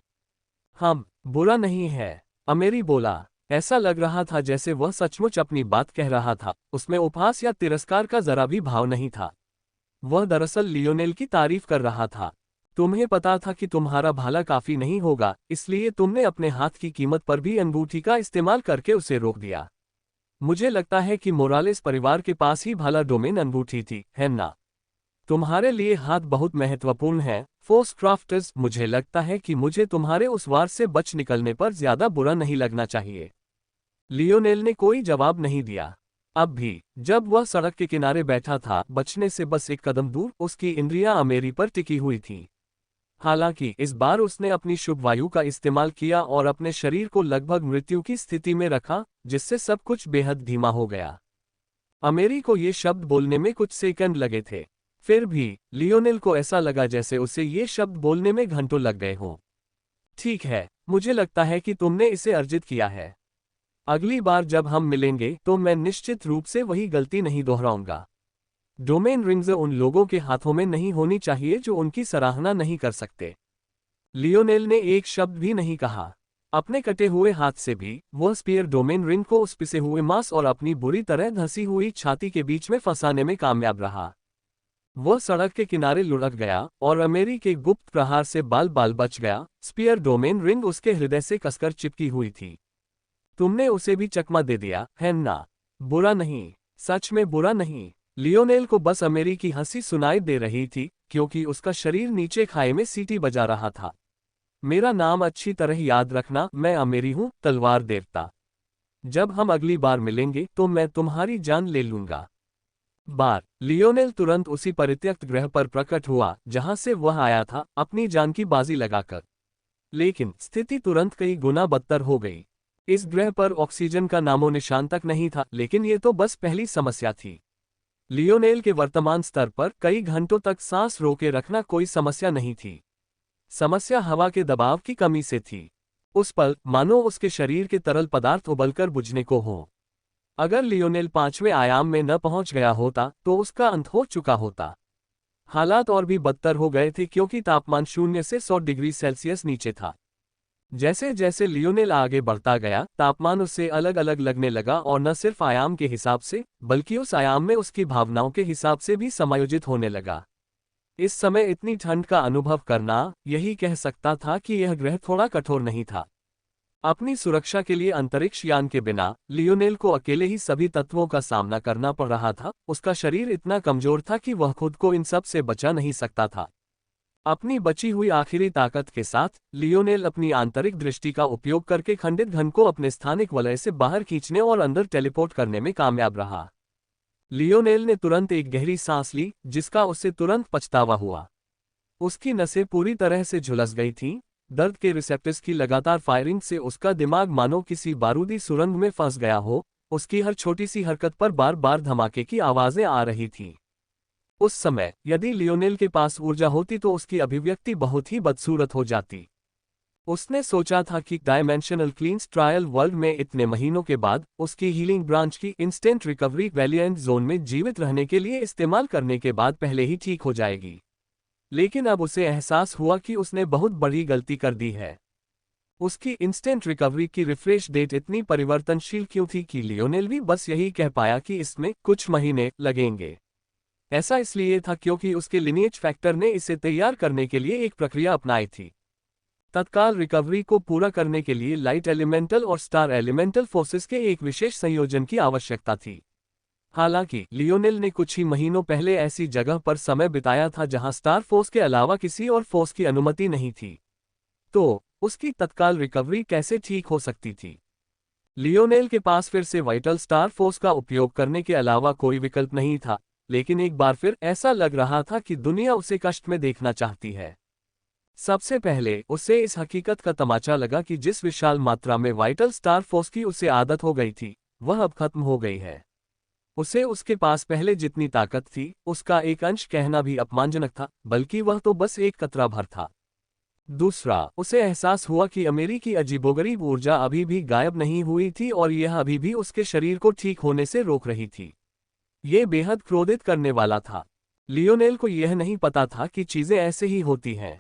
हम बुरा नहीं है, अमेरी बोला। ऐसा लग रहा था जैसे वह सचमुच अपनी बात कह रहा था, उसमें उपहास या तिरस्कार का जरा भी भाव नहीं था। वह दरअसल लियोनेल की तारीफ कर रहा था। तुम्हें पता था कि तुम्हारा भाला काफी नहीं होगा, इसलिए तुमने अपने हाथ की कीमत पर भी अंगूठी का इस्तेमाल करके उसे रोक दिया। मुझे लगता है कि मोरालेस परिवार के पास ही भाला डोमेन अंगूठी थी, है ना? तुम्हारे लिए हाथ बहुत महत्वपूर्ण है, फोर्स क्राफ्टर्स। मुझे लगता है कि मुझे तुम्हारे उस वार से बच निकलने पर ज्यादा बुरा नहीं लगना चाहिए। लियोनेल ने कोई जवाब नहीं दिया। अब भी जब वह सड़क के किनारे बैठा था, बचने से बस एक कदम दूर, उसकी इंद्रियां अमेरी पर टिकी हुई थीं। हालांकि इस बार उसने अपनी शुभ वायु का इस्तेमाल किया और अपने शरीर को लगभग मृत्यु की स्थिति में रखा, जिससे सब कुछ बेहद धीमा हो गया। अमेरी को ये शब्द बोलने में कुछ सेकंड लगे थे। फिर भी लियोनेल को ऐसा लगा जैसे उसे ये शब्द बोलने में घंटों लग गए हों। ठीक है, मुझे लगता है कि तुमने इसे अर्जित किया है। अगली बार जब हम मिलेंगे तो मैं निश्चित रूप से वही गलती नहीं दोहराऊंगा। डोमेन रिंग्स उन लोगों के हाथों में नहीं होनी चाहिए जो उनकी सराहना नहीं कर सकते। लियोनेल ने एक शब्द भी नहीं कहा। अपने कटे हुए हाथ से भी वह स्पीयर डोमेन रिंग को उस पिसे हुए मांस और अपनी बुरी तरह धंसी हुई छाती के बीच में फंसाने में कामयाब रहा। वह सड़क के किनारे लुढ़क गया और अमेरी के गुप्त प्रहार से बाल बाल बच गया। स्पीयर डोमेन रिंग उसके हृदय से कसकर चिपकी हुई थी। तुमने उसे भी चकमा दे दिया, है ना? बुरा नहीं, सच में बुरा नहीं। लियोनेल को बस अमेरी की हंसी सुनाई दे रही थी, क्योंकि उसका शरीर नीचे खाई में सीटी बजा रहा था। मेरा नाम अच्छी तरह याद रखना, मैं अमेरी हूँ, तलवार देवता। जब हम अगली बार मिलेंगे तो मैं तुम्हारी जान ले लूंगा। बार लियोनेल तुरंत उसी परित्यक्त ग्रह पर प्रकट हुआ जहां से वह आया था, अपनी जान की बाजी लगाकर। लेकिन स्थिति तुरंत कई गुना बदतर हो गई। इस ग्रह पर ऑक्सीजन का नामो निशान तक नहीं था, लेकिन ये तो बस पहली समस्या थी। लियोनेल के वर्तमान स्तर पर कई घंटों तक सांस रोके रखना कोई समस्या नहीं थी। समस्या हवा के दबाव की कमी से थी। उस पल मानो उसके शरीर के तरल पदार्थ उबलकर बुझने को हो। अगर लियोनेल 5वें आयाम में न पहुंच गया होता तो उसका अंत हो चुका होता। हालात और भी बदतर हो गए थे क्योंकि तापमान 0 से 100 डिग्री सेल्सियस नीचे था। जैसे जैसे लियोनेल आगे बढ़ता गया, तापमान उससे अलग अलग लगने लगा और न सिर्फ आयाम के हिसाब से, बल्कि उस आयाम में उसकी भावनाओं के हिसाब से भी समायोजित होने लगा। इस समय इतनी ठंड का अनुभव करना, यही कह सकता था कि यह ग्रह थोड़ा कठोर नहीं था। अपनी सुरक्षा के लिए अंतरिक्ष यान के बिना लियोनेल को अकेले ही सभी तत्वों का सामना करना पड़ रहा था। उसका शरीर इतना कमजोर था कि वह खुद को इन सब से बचा नहीं सकता था। अपनी बची हुई आखिरी ताकत के साथ लियोनेल अपनी आंतरिक दृष्टि का उपयोग करके खंडित घन को अपने स्थानिक वलय से बाहर खींचने और अंदर टेलीपोर्ट करने में कामयाब रहा। लियोनेल ने तुरंत एक गहरी सांस ली, जिसका उसे तुरंत पछतावा हुआ। उसकी नसें पूरी तरह से झुलस गई थीं। दर्द के रिसेप्टर्स की लगातार फायरिंग से उसका दिमाग मानो किसी बारूदी सुरंग में फंस गया हो। उसकी हर छोटी सी हरकत पर बार बार धमाके की आवाजें आ रही थीं। उस समय यदि लियोनेल के पास ऊर्जा होती तो उसकी अभिव्यक्ति बहुत ही बदसूरत हो जाती। उसने सोचा था कि डायमेंशनल क्लींस ट्रायल वर्ल्ड में इतने महीनों के बाद उसकी हीलिंग ब्रांच की इंस्टेंट रिकवरी वेलिएंट जोन में जीवित रहने के लिए इस्तेमाल करने के बाद पहले ही ठीक हो जाएगी। लेकिन अब उसे एहसास हुआ कि उसने बहुत बड़ी गलती कर दी है। उसकी इंस्टेंट रिकवरी की रिफ्रेश डेट इतनी परिवर्तनशील क्यों थी कि लियोनेल भी बस यही कह पाया कि इसमें कुछ महीने लगेंगे। ऐसा इसलिए था क्योंकि उसके लिनिएज फैक्टर ने इसे तैयार करने के लिए एक प्रक्रिया अपनाई थी। तत्काल रिकवरी को पूरा करने के लिए लाइट एलिमेंटल और स्टार एलिमेंटल फोर्सेस के एक विशेष संयोजन की आवश्यकता थी। हालांकि लियोनेल ने कुछ ही महीनों पहले ऐसी जगह पर समय बिताया था जहां स्टार फोर्स के अलावा किसी और फोर्स की अनुमति नहीं थी। तो उसकी तत्काल रिकवरी कैसे ठीक हो सकती थी? लियोनेल के पास फिर से वाइटल स्टार फोर्स का उपयोग करने के अलावा कोई विकल्प नहीं था। लेकिन एक बार फिर ऐसा लग रहा था कि दुनिया उसे कष्ट में देखना चाहती है। सबसे पहले उसे इस हकीकत का तमाचा लगा कि जिस विशाल मात्रा में वाइटल स्टार फोर्स की उसे आदत हो गई थी, वह अब खत्म हो गई है। उसे उसके पास पहले जितनी ताकत थी, उसका एक अंश कहना भी अपमानजनक था, बल्कि वह तो बस एक कतरा भर था। दूसरा, उसे एहसास हुआ कि अमेरिकी अजीबोगरीब ऊर्जा अभी भी गायब नहीं हुई थी और यह अभी भी उसके शरीर को ठीक होने से रोक रही थी। ये बेहद क्रोधित करने वाला था। लियोनेल को यह नहीं पता था कि चीजें ऐसे ही होती हैं।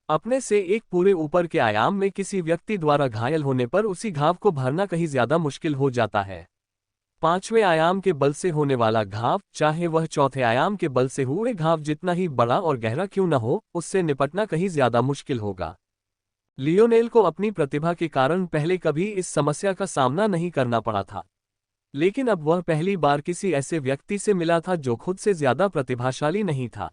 अपने से एक पूरे ऊपर के आयाम में किसी व्यक्ति द्वारा घायल होने पर उसी घाव को भरना कहीं ज्यादा मुश्किल हो जाता है। 5वें आयाम के बल से होने वाला घाव, चाहे वह चौथे आयाम के बल से हुए घाव जितना ही बड़ा और गहरा क्यों न हो, उससे निपटना कहीं ज्यादा मुश्किल होगा। लियोनेल को अपनी प्रतिभा के कारण पहले कभी इस समस्या का सामना नहीं करना पड़ा था। लेकिन अब वह पहली बार किसी ऐसे व्यक्ति से मिला था जो खुद से ज्यादा प्रतिभाशाली नहीं था।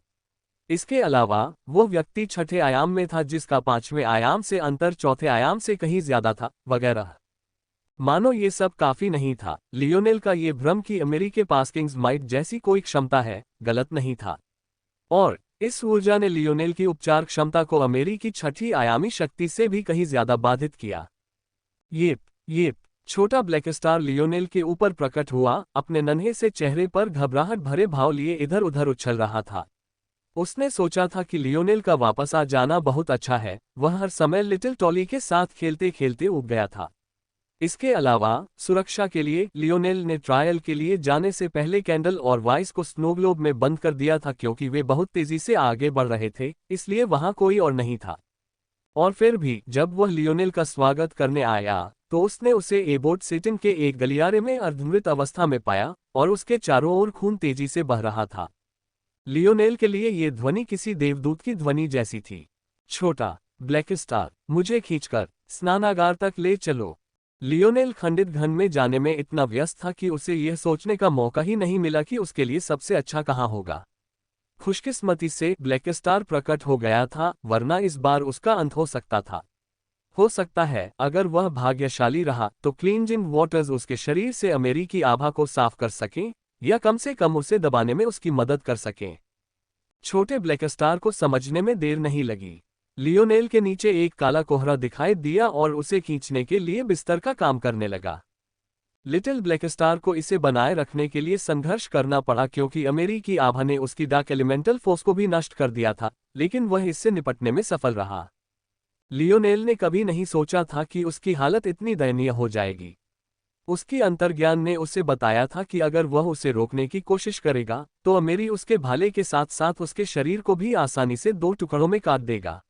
इसके अलावा वो व्यक्ति छठे आयाम में था जिसका 5वें आयाम से अंतर चौथे आयाम से कहीं ज्यादा था, वगैरह। मानो ये सब काफी नहीं था। लियोनेल का ये भ्रम कि अमेरिकी पास किंग्स माइट जैसी कोई क्षमता है, गलत नहीं था। और इस ऊर्जा ने लियोनेल की उपचार क्षमता को अमेरिकी छठी आयामी शक्ति से भी कहीं ज्यादा बाधित किया। ये छोटा ब्लैक स्टार लियोनेल के ऊपर प्रकट हुआ, अपने नन्हे से चेहरे पर घबराहट भरे भाव लिए इधर उधर उछल रहा था। उसने सोचा था कि लियोनेल का वापस आ जाना बहुत अच्छा है। वह हर समय लिटिल टॉली के साथ खेलते खेलते उब गया था। इसके अलावा सुरक्षा के लिए लियोनेल ने ट्रायल के लिए जाने से पहले कैंडल और वाइस को स्नोग्लोब में बंद कर दिया था क्योंकि वे बहुत तेजी से आगे बढ़ रहे थे, इसलिए वहां कोई और नहीं था। और फिर भी जब वह लियोनेल का स्वागत करने आया तो उसने उसे एबोट सिटिन के एक गलियारे में अर्धमृत अवस्था में पाया और उसके चारों ओर खून तेजी से बह रहा था। लियोनेल के लिए ये ध्वनि किसी देवदूत की ध्वनि जैसी थी। छोटा ब्लैक स्टार, मुझे खींचकर स्नानागार तक ले चलो। लियोनेल खंडित घन में जाने में इतना व्यस्त था कि उसे यह सोचने का मौका ही नहीं मिला कि उसके लिए सबसे अच्छा कहाँ होगा। खुशकिस्मती से ब्लैक स्टार प्रकट हो गया था, वरना इस बार उसका अंत हो सकता था। हो सकता है अगर वह भाग्यशाली रहा तो क्लींजिंग वाटर्स उसके शरीर से अमेरिकी आभा को साफ कर सकें, या कम से कम उसे दबाने में उसकी मदद कर सकें। छोटे ब्लैक स्टार को समझने में देर नहीं लगी। लियोनेल के नीचे एक काला कोहरा दिखाई दिया और उसे खींचने के लिए बिस्तर का काम करने लगा। लिटिल ब्लैक स्टार को इसे बनाए रखने के लिए संघर्ष करना पड़ा क्योंकि अमेरिकी आभा ने उसकी डार्क एलिमेंटल फोर्स को भी नष्ट कर दिया था, लेकिन वह इससे निपटने में सफल रहा। लियोनेल ने कभी नहीं सोचा था कि उसकी हालत इतनी दयनीय हो जाएगी। उसकी अंतर्ज्ञान ने उसे बताया था कि अगर वह उसे रोकने की कोशिश करेगा तो अमेरी उसके भाले के साथ साथ उसके शरीर को भी आसानी से 2 टुकड़ों में काट देगा।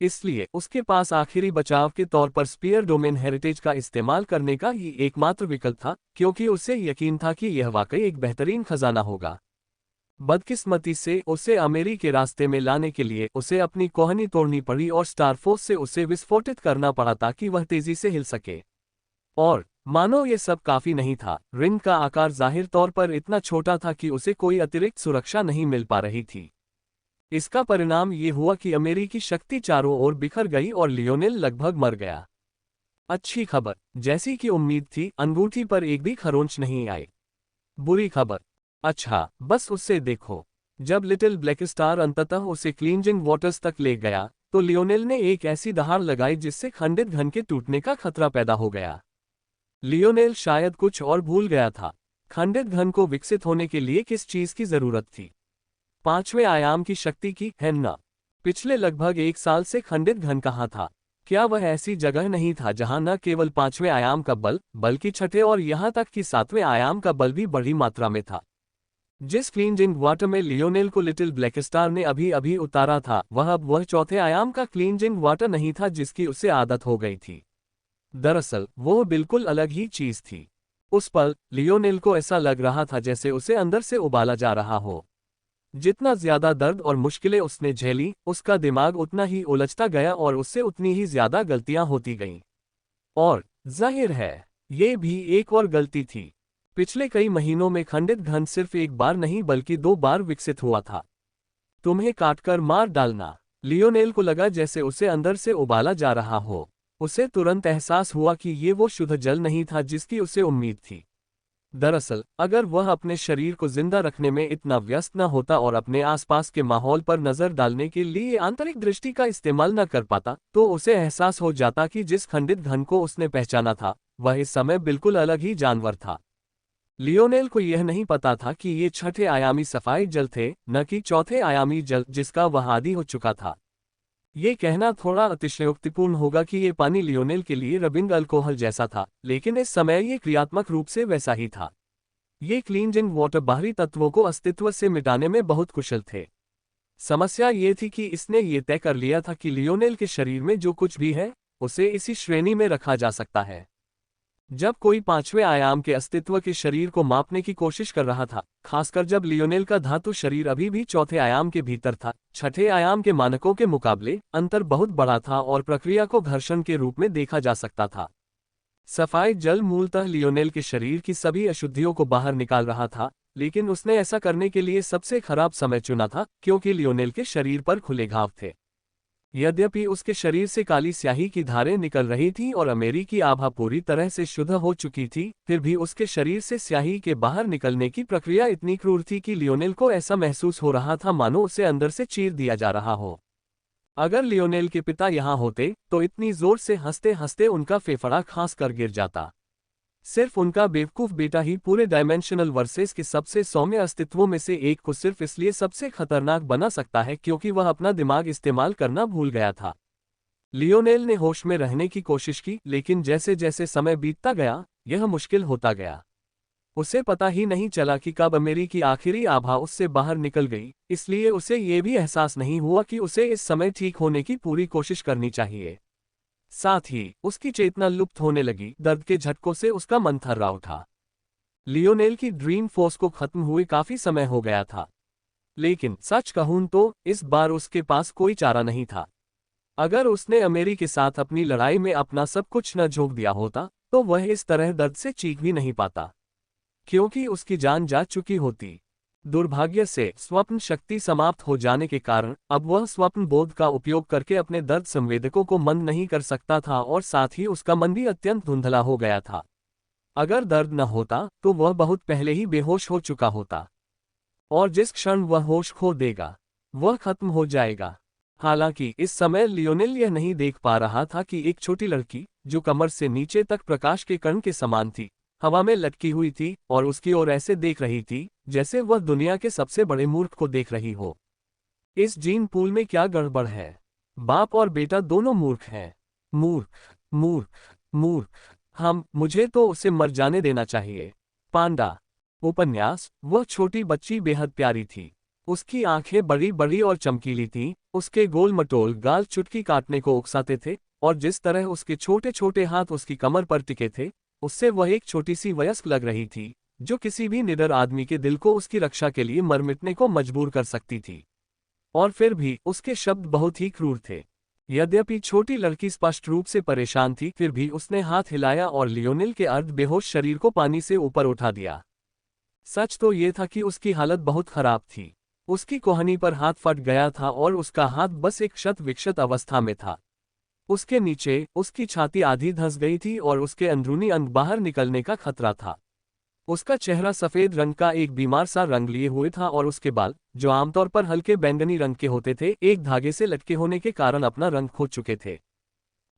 इसलिए उसके पास आखिरी बचाव के तौर पर स्पीयर डोमेन हेरिटेज का इस्तेमाल करने का ही एकमात्र विकल्प था, क्योंकि उसे यकीन था कि यह वाकई एक बेहतरीन खजाना होगा। बदकिस्मती से उसे अमेरी के रास्ते में लाने के लिए उसे अपनी कोहनी तोड़नी पड़ी और स्टारफोर्स से उसे विस्फोटित करना पड़ा ताकि वह तेजी से हिल सके। और मानो ये सब काफी नहीं था, रिंग का आकार जाहिर तौर पर इतना छोटा था कि उसे कोई अतिरिक्त सुरक्षा नहीं मिल पा रही थी। इसका परिणाम ये हुआ कि अमेरी की शक्ति चारों ओर बिखर गई और लियोनेल लगभग मर गया। अच्छी खबर, जैसी कि उम्मीद थी, अंगूठी पर एक भी खरोंच नहीं आई। बुरी खबर, अच्छा बस उससे देखो। जब लिटिल ब्लैक स्टार अंततः उसे क्लींजिंग वाटर्स तक ले गया तो लियोनेल ने एक ऐसी दहाड़ लगाई जिससे खंडित घन के टूटने का खतरा पैदा हो गया। लियोनेल शायद कुछ और भूल गया था। खंडित घन को विकसित होने के लिए किस चीज की जरूरत थी? 5वें आयाम की शक्ति की, है ना? पिछले लगभग 1 साल से खंडित घन कहाँ था? क्या वह ऐसी जगह नहीं था जहां न केवल 5वें आयाम का बल बल्कि छठे और यहां तक कि 7वें आयाम का बल भी बड़ी मात्रा में था? जिस क्लींजिंग वाटर में लियोनेल को लिटिल ब्लैक स्टार ने अभी अभी उतारा था, वह चौथे आयाम का क्लींजिंग वाटर नहीं था जिसकी उसे आदत हो गई थी। दरअसल वो बिल्कुल अलग ही चीज थी। उस पल लियोनेल को ऐसा लग रहा था जैसे उसे अंदर से उबाला जा रहा हो। जितना ज्यादा दर्द और मुश्किलें उसने झेली, उसका दिमाग उतना ही उलझता गया और उससे उतनी ही ज्यादा गलतियां होती गईं। और जाहिर है, ये भी एक और गलती थी। पिछले कई महीनों में खंडित घन सिर्फ एक बार नहीं बल्कि 2 बार विकसित हुआ था। तुम्हें काटकर मार डालना। लियोनेल को लगा जैसे उसे अंदर से उबाला जा रहा हो। उसे तुरंत एहसास हुआ कि ये वो शुद्ध जल नहीं था जिसकी उसे उम्मीद थी। दरअसल अगर वह अपने शरीर को जिंदा रखने में इतना व्यस्त न होता और अपने आसपास के माहौल पर नजर डालने के लिए आंतरिक दृष्टि का इस्तेमाल न कर पाता, तो उसे एहसास हो जाता कि जिस खंडित घन को उसने पहचाना था वह इस समय बिल्कुल अलग ही जानवर था। लियोनेल को यह नहीं पता था कि ये छठे आयामी सफाई जल थे, न कि चौथे आयामी जल जिसका वह आदी हो चुका था। ये कहना थोड़ा अतिशयोक्तिपूर्ण होगा कि ये पानी लियोनेल के लिए रबिंग अल्कोहल जैसा था, लेकिन इस समय ये क्रियात्मक रूप से वैसा ही था। ये क्लींजिंग वाटर बाहरी तत्वों को अस्तित्व से मिटाने में बहुत कुशल थे। समस्या ये थी कि इसने ये तय कर लिया था कि लियोनेल के शरीर में जो कुछ भी है उसे इसी श्रेणी में रखा जा सकता है। जब कोई 5वें आयाम के अस्तित्व के शरीर को मापने की कोशिश कर रहा था, खासकर जब लियोनेल का धातु शरीर अभी भी चौथे आयाम के भीतर था, छठे आयाम के मानकों के मुकाबले अंतर बहुत बड़ा था और प्रक्रिया को घर्षण के रूप में देखा जा सकता था। सफाई जल मूलतः लियोनेल के शरीर की सभी अशुद्धियों को बाहर निकाल रहा था, लेकिन उसने ऐसा करने के लिए सबसे खराब समय चुना था क्योंकि लियोनेल के शरीर पर खुले घाव थे। यद्यपि उसके शरीर से काली स्याही की धारें निकल रही थीं और अमेरी की आभा पूरी तरह से शुद्ध हो चुकी थी, फिर भी उसके शरीर से स्याही के बाहर निकलने की प्रक्रिया इतनी क्रूर थी कि लियोनेल को ऐसा महसूस हो रहा था मानो उसे अंदर से चीर दिया जा रहा हो। अगर लियोनेल के पिता यहाँ होते तो इतनी जोर से हंसते हंसते उनका फेफड़ा खांस कर गिर जाता। सिर्फ उनका बेवकूफ बेटा ही पूरे डायमेंशनल वर्सेस के सबसे सौम्य अस्तित्वों में से एक को सिर्फ इसलिए सबसे खतरनाक बना सकता है क्योंकि वह अपना दिमाग इस्तेमाल करना भूल गया था। लियोनेल ने होश में रहने की कोशिश की, लेकिन जैसे जैसे समय बीतता गया यह मुश्किल होता गया। उसे पता ही नहीं चला कि कब अमेरी की आखिरी आभा उससे बाहर निकल गई, इसलिए उसे ये भी एहसास नहीं हुआ कि उसे इस समय ठीक होने की पूरी कोशिश करनी चाहिए। साथ ही उसकी चेतना लुप्त होने लगी। दर्द के झटकों से उसका मन थर्रा उठा। लियोनेल की ड्रीम फोर्स को खत्म हुए काफी समय हो गया था, लेकिन सच कहूं तो इस बार उसके पास कोई चारा नहीं था। अगर उसने अमेरी के साथ अपनी लड़ाई में अपना सब कुछ न झोंक दिया होता तो वह इस तरह दर्द से चीख भी नहीं पाता, क्योंकि उसकी जान जा चुकी होती। दुर्भाग्य से स्वप्न शक्ति समाप्त हो जाने के कारण अब वह स्वप्न बोध का उपयोग करके अपने दर्द संवेदकों को मंद नहीं कर सकता था और साथ ही उसका मन भी अत्यंत धुंधला हो गया था। अगर दर्द न होता तो वह बहुत पहले ही बेहोश हो चुका होता। और जिस क्षण वह होश खो देगा, वह खत्म हो जाएगा। हालांकि इस समय लियोनेल यह नहीं देख पा रहा था कि एक छोटी लड़की, जो कमर से नीचे तक प्रकाश के कण के समान थी, हवा में लटकी हुई थी और उसकी ओर ऐसे देख रही थी जैसे वह दुनिया के सबसे बड़े मूर्ख को देख रही हो। इस जीन पूल में क्या गड़बड़ है? बाप और बेटा दोनों मूर्ख हैं। मूर्ख, मूर्ख, मूर्ख। मुझे तो उसे मर जाने देना चाहिए। पांडा। उपन्यास। वह छोटी बच्ची बेहद प्यारी थी। उसकी आंखें बड़ी बड़ी और चमकीली थीं, उसके गोल मटोल गाल चुटकी काटने को उकसाते थे, और जिस तरह उसके छोटे छोटे हाथ उसकी कमर पर टिके थे, उससे वह एक छोटी सी वयस्क लग रही थी, जो किसी भी निडर आदमी के दिल को उसकी रक्षा के लिए मर मिटने को मजबूर कर सकती थी। और फिर भी उसके शब्द बहुत ही क्रूर थे। यद्यपि छोटी लड़की स्पष्ट रूप से परेशान थी, फिर भी उसने हाथ हिलाया और लियोनेल के अर्ध बेहोश शरीर को पानी से ऊपर उठा दिया। सच तो ये था कि उसकी हालत बहुत खराब थी। उसकी कोहनी पर हाथ फट गया था और उसका हाथ बस एक क्षत विक्षत अवस्था में था। उसके नीचे उसकी छाती आधी धंस गई थी और उसके अंदरूनी अंग बाहर निकलने का खतरा था। उसका चेहरा सफेद रंग का एक बीमार सा रंग लिए हुए था और उसके बाल, जो आमतौर पर हल्के बैंगनी रंग के होते थे, एक धागे से लटके होने के कारण अपना रंग खो चुके थे।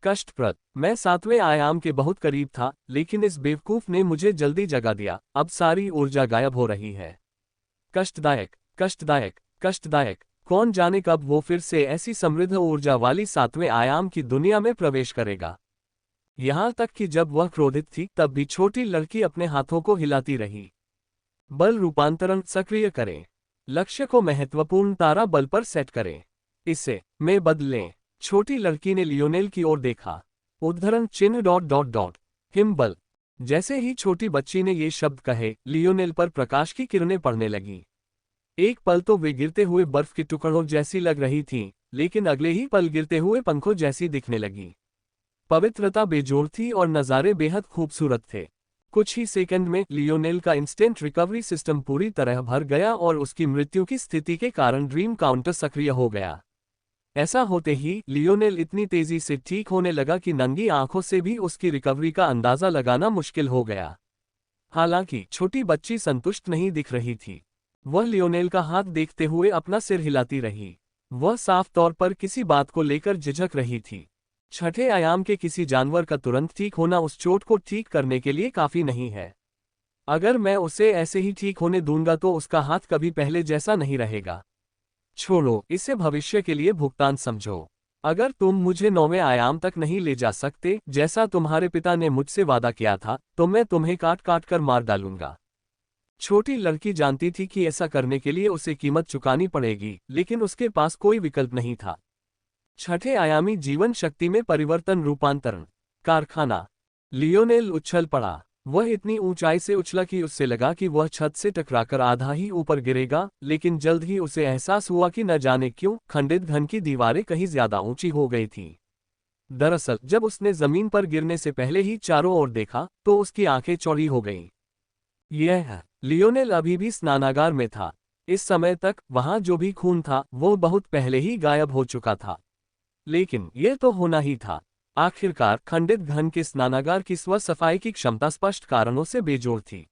कष्टप्रद। मैं 7वें आयाम के बहुत करीब था, लेकिन इस बेवकूफ ने मुझे जल्दी जगा दिया। अब सारी ऊर्जा गायब हो रही है। कष्टदायक, कष्टदायक, कष्टदायक। कौन जाने कब वो फिर से ऐसी समृद्ध ऊर्जा वाली 7वें आयाम की दुनिया में प्रवेश करेगा। यहां तक कि जब वह क्रोधित थी, तब भी छोटी लड़की अपने हाथों को हिलाती रही। बल रूपांतरण सक्रिय करें। लक्ष्य को महत्वपूर्ण तारा बल पर सेट करें। इसे में बदलें। छोटी लड़की ने लियोनेल की ओर देखा। उद्धरण चिन्ह डॉट डॉट डॉट हिमबल। जैसे ही छोटी बच्ची ने ये शब्द कहे, लियोनेल पर प्रकाश की किरणें पड़ने लगीं। एक पल तो वे गिरते हुए बर्फ के टुकड़ों जैसी लग रही थीं, लेकिन अगले ही पल गिरते हुए पंखों जैसी दिखने लगीं। पवित्रता बेजोड़ थी और नज़ारे बेहद खूबसूरत थे। कुछ ही सेकंड में लियोनेल का इंस्टेंट रिकवरी सिस्टम पूरी तरह भर गया और उसकी मृत्यु की स्थिति के कारण ड्रीम काउंटर सक्रिय हो गया। ऐसा होते ही लियोनेल इतनी तेजी से ठीक होने लगा कि नंगी आंखों से भी उसकी रिकवरी का अंदाजा लगाना मुश्किल हो गया। हालांकि छोटी बच्ची संतुष्ट नहीं दिख रही थी। वह लियोनेल का हाथ देखते हुए अपना सिर हिलाती रही। वह साफ तौर पर किसी बात को लेकर झिझक रही थी। छठे आयाम के किसी जानवर का तुरंत ठीक होना उस चोट को ठीक करने के लिए काफी नहीं है। अगर मैं उसे ऐसे ही ठीक होने दूंगा तो उसका हाथ कभी पहले जैसा नहीं रहेगा। छोड़ो, इसे भविष्य के लिए भुगतान समझो। अगर तुम मुझे 9वें आयाम तक नहीं ले जा सकते, जैसा तुम्हारे पिता ने मुझसे वादा किया था, तो मैं तुम्हें काट काट कर मार डालूंगा। छोटी लड़की जानती थी कि ऐसा करने के लिए उसे कीमत चुकानी पड़ेगी, लेकिन उसके पास कोई विकल्प नहीं था। छठे आयामी जीवन शक्ति में परिवर्तन रूपांतरण कारखाना। लियोनेल उछल पड़ा। वह इतनी ऊंचाई से उछला कि उससे लगा कि वह छत से टकराकर आधा ही ऊपर गिरेगा, लेकिन जल्द ही उसे एहसास हुआ कि न जाने क्यों खंडित घन की दीवारें कहीं ज्यादा ऊंची हो गई थीं। दरअसल जब उसने जमीन पर गिरने से पहले ही चारों ओर देखा, तो उसकी आंखें चौड़ी हो गईं। लियोनेल अभी भी स्नानागार में था। इस समय तक वहां जो भी खून था, वो बहुत पहले ही गायब हो चुका था। लेकिन यह तो होना ही था। आखिरकार खंडित घन के स्नानागार की स्व सफाई की क्षमता स्पष्ट कारणों से बेजोड़ थी।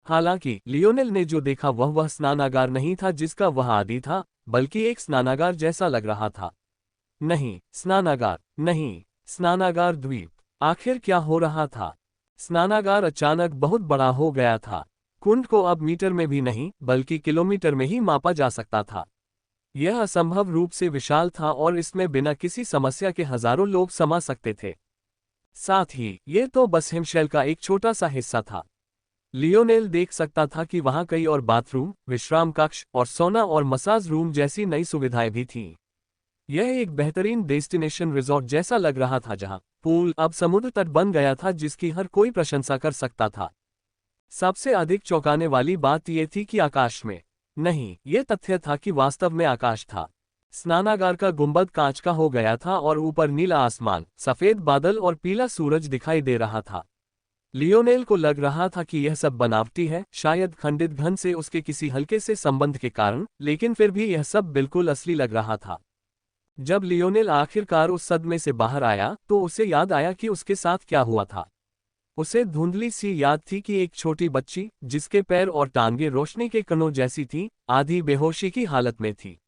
हालांकि लियोनेल ने जो देखा वह स्नानागार नहीं था जिसका वह आदी था, बल्कि एक स्नानागार जैसा लग रहा था। नहीं, स्नानागार नहीं, स्नानागार द्वीप। आखिर क्या हो रहा था? स्नानागार अचानक बहुत बड़ा हो गया था। कुंड को अब मीटर में भी नहीं, बल्कि किलोमीटर में ही मापा जा सकता था। यह असंभव रूप से विशाल था और इसमें बिना किसी समस्या के हजारों लोग समा सकते थे। साथ ही यह तो बस हिमशैल का एक छोटा सा हिस्सा था। लियोनेल देख सकता था कि वहां कई और बाथरूम, विश्राम कक्ष और सोना और मसाज रूम जैसी नई सुविधाएं भी थीं। यह एक बेहतरीन डेस्टिनेशन रिजॉर्ट जैसा लग रहा था, जहां पूल अब समुद्र तट बन गया था जिसकी हर कोई प्रशंसा कर सकता था। सबसे अधिक चौंकाने वाली बात यह थी कि आकाश में नहीं, यह तथ्य था कि वास्तव में आकाश था। स्नानागार का गुंबद कांच का हो गया था और ऊपर नीला आसमान, सफेद बादल और पीला सूरज दिखाई दे रहा था। लियोनेल को लग रहा था कि यह सब बनावटी है, शायद खंडित घन से उसके किसी हल्के से संबंध के कारण, लेकिन फिर भी यह सब बिल्कुल असली लग रहा था। जब लियोनेल आखिरकार उस सदमे से बाहर आया, तो उसे याद आया कि उसके साथ क्या हुआ था। उसे धुंधली सी याद थी कि एक छोटी बच्ची, जिसके पैर और टांगें रोशनी के कणों जैसी थीं, आधी बेहोशी की हालत में थी।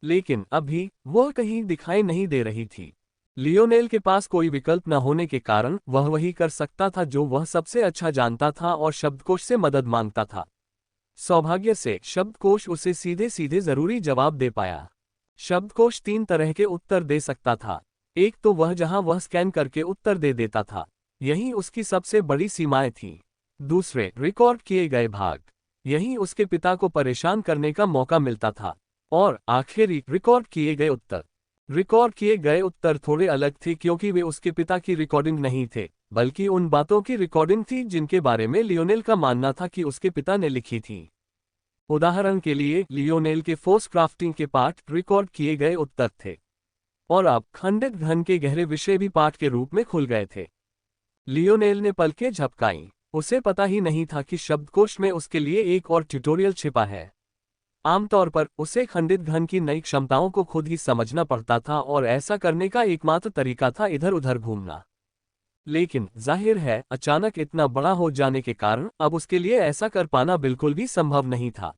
लेकिन अभी वह कहीं दिखाई नहीं दे रही थी। लियोनेल के पास कोई विकल्प न होने के कारण वह वही कर सकता था जो वह सबसे अच्छा जानता था और शब्दकोश से मदद मांगता था। सौभाग्य से शब्दकोश उसे सीधे सीधे जरूरी जवाब दे पाया। शब्दकोश 3 तरह के उत्तर दे सकता था। एक तो वह जहां वह स्कैन करके उत्तर दे देता था, यही उसकी सबसे बड़ी सीमाएं थीं। दूसरे, रिकॉर्ड किए गए भाग, यही उसके पिता को परेशान करने का मौका मिलता था। और आखिरी, रिकॉर्ड किए गए उत्तर। रिकॉर्ड किए गए उत्तर थोड़े अलग थे क्योंकि वे उसके पिता की रिकॉर्डिंग नहीं थे, बल्कि उन बातों की रिकॉर्डिंग थी जिनके बारे में लियोनेल का मानना था कि उसके पिता ने लिखी थी। उदाहरण के लिए, लियोनेल के फोर्स क्राफ्टिंग के पाठ रिकॉर्ड किए गए उत्तर थे। और अब खंडित घन के गहरे विषय भी पाठ के रूप में खुल गए थे। लियोनेल ने पलकें झपकाईं। उसे पता ही नहीं था कि शब्दकोश में उसके लिए एक और ट्यूटोरियल छिपा है। आमतौर पर उसे खंडित घन की नई क्षमताओं को खुद ही समझना पड़ता था और ऐसा करने का एकमात्र तरीका था इधर उधर घूमना। लेकिन जाहिर है, अचानक इतना बड़ा हो जाने के कारण अब उसके लिए ऐसा कर पाना बिल्कुल भी संभव नहीं था।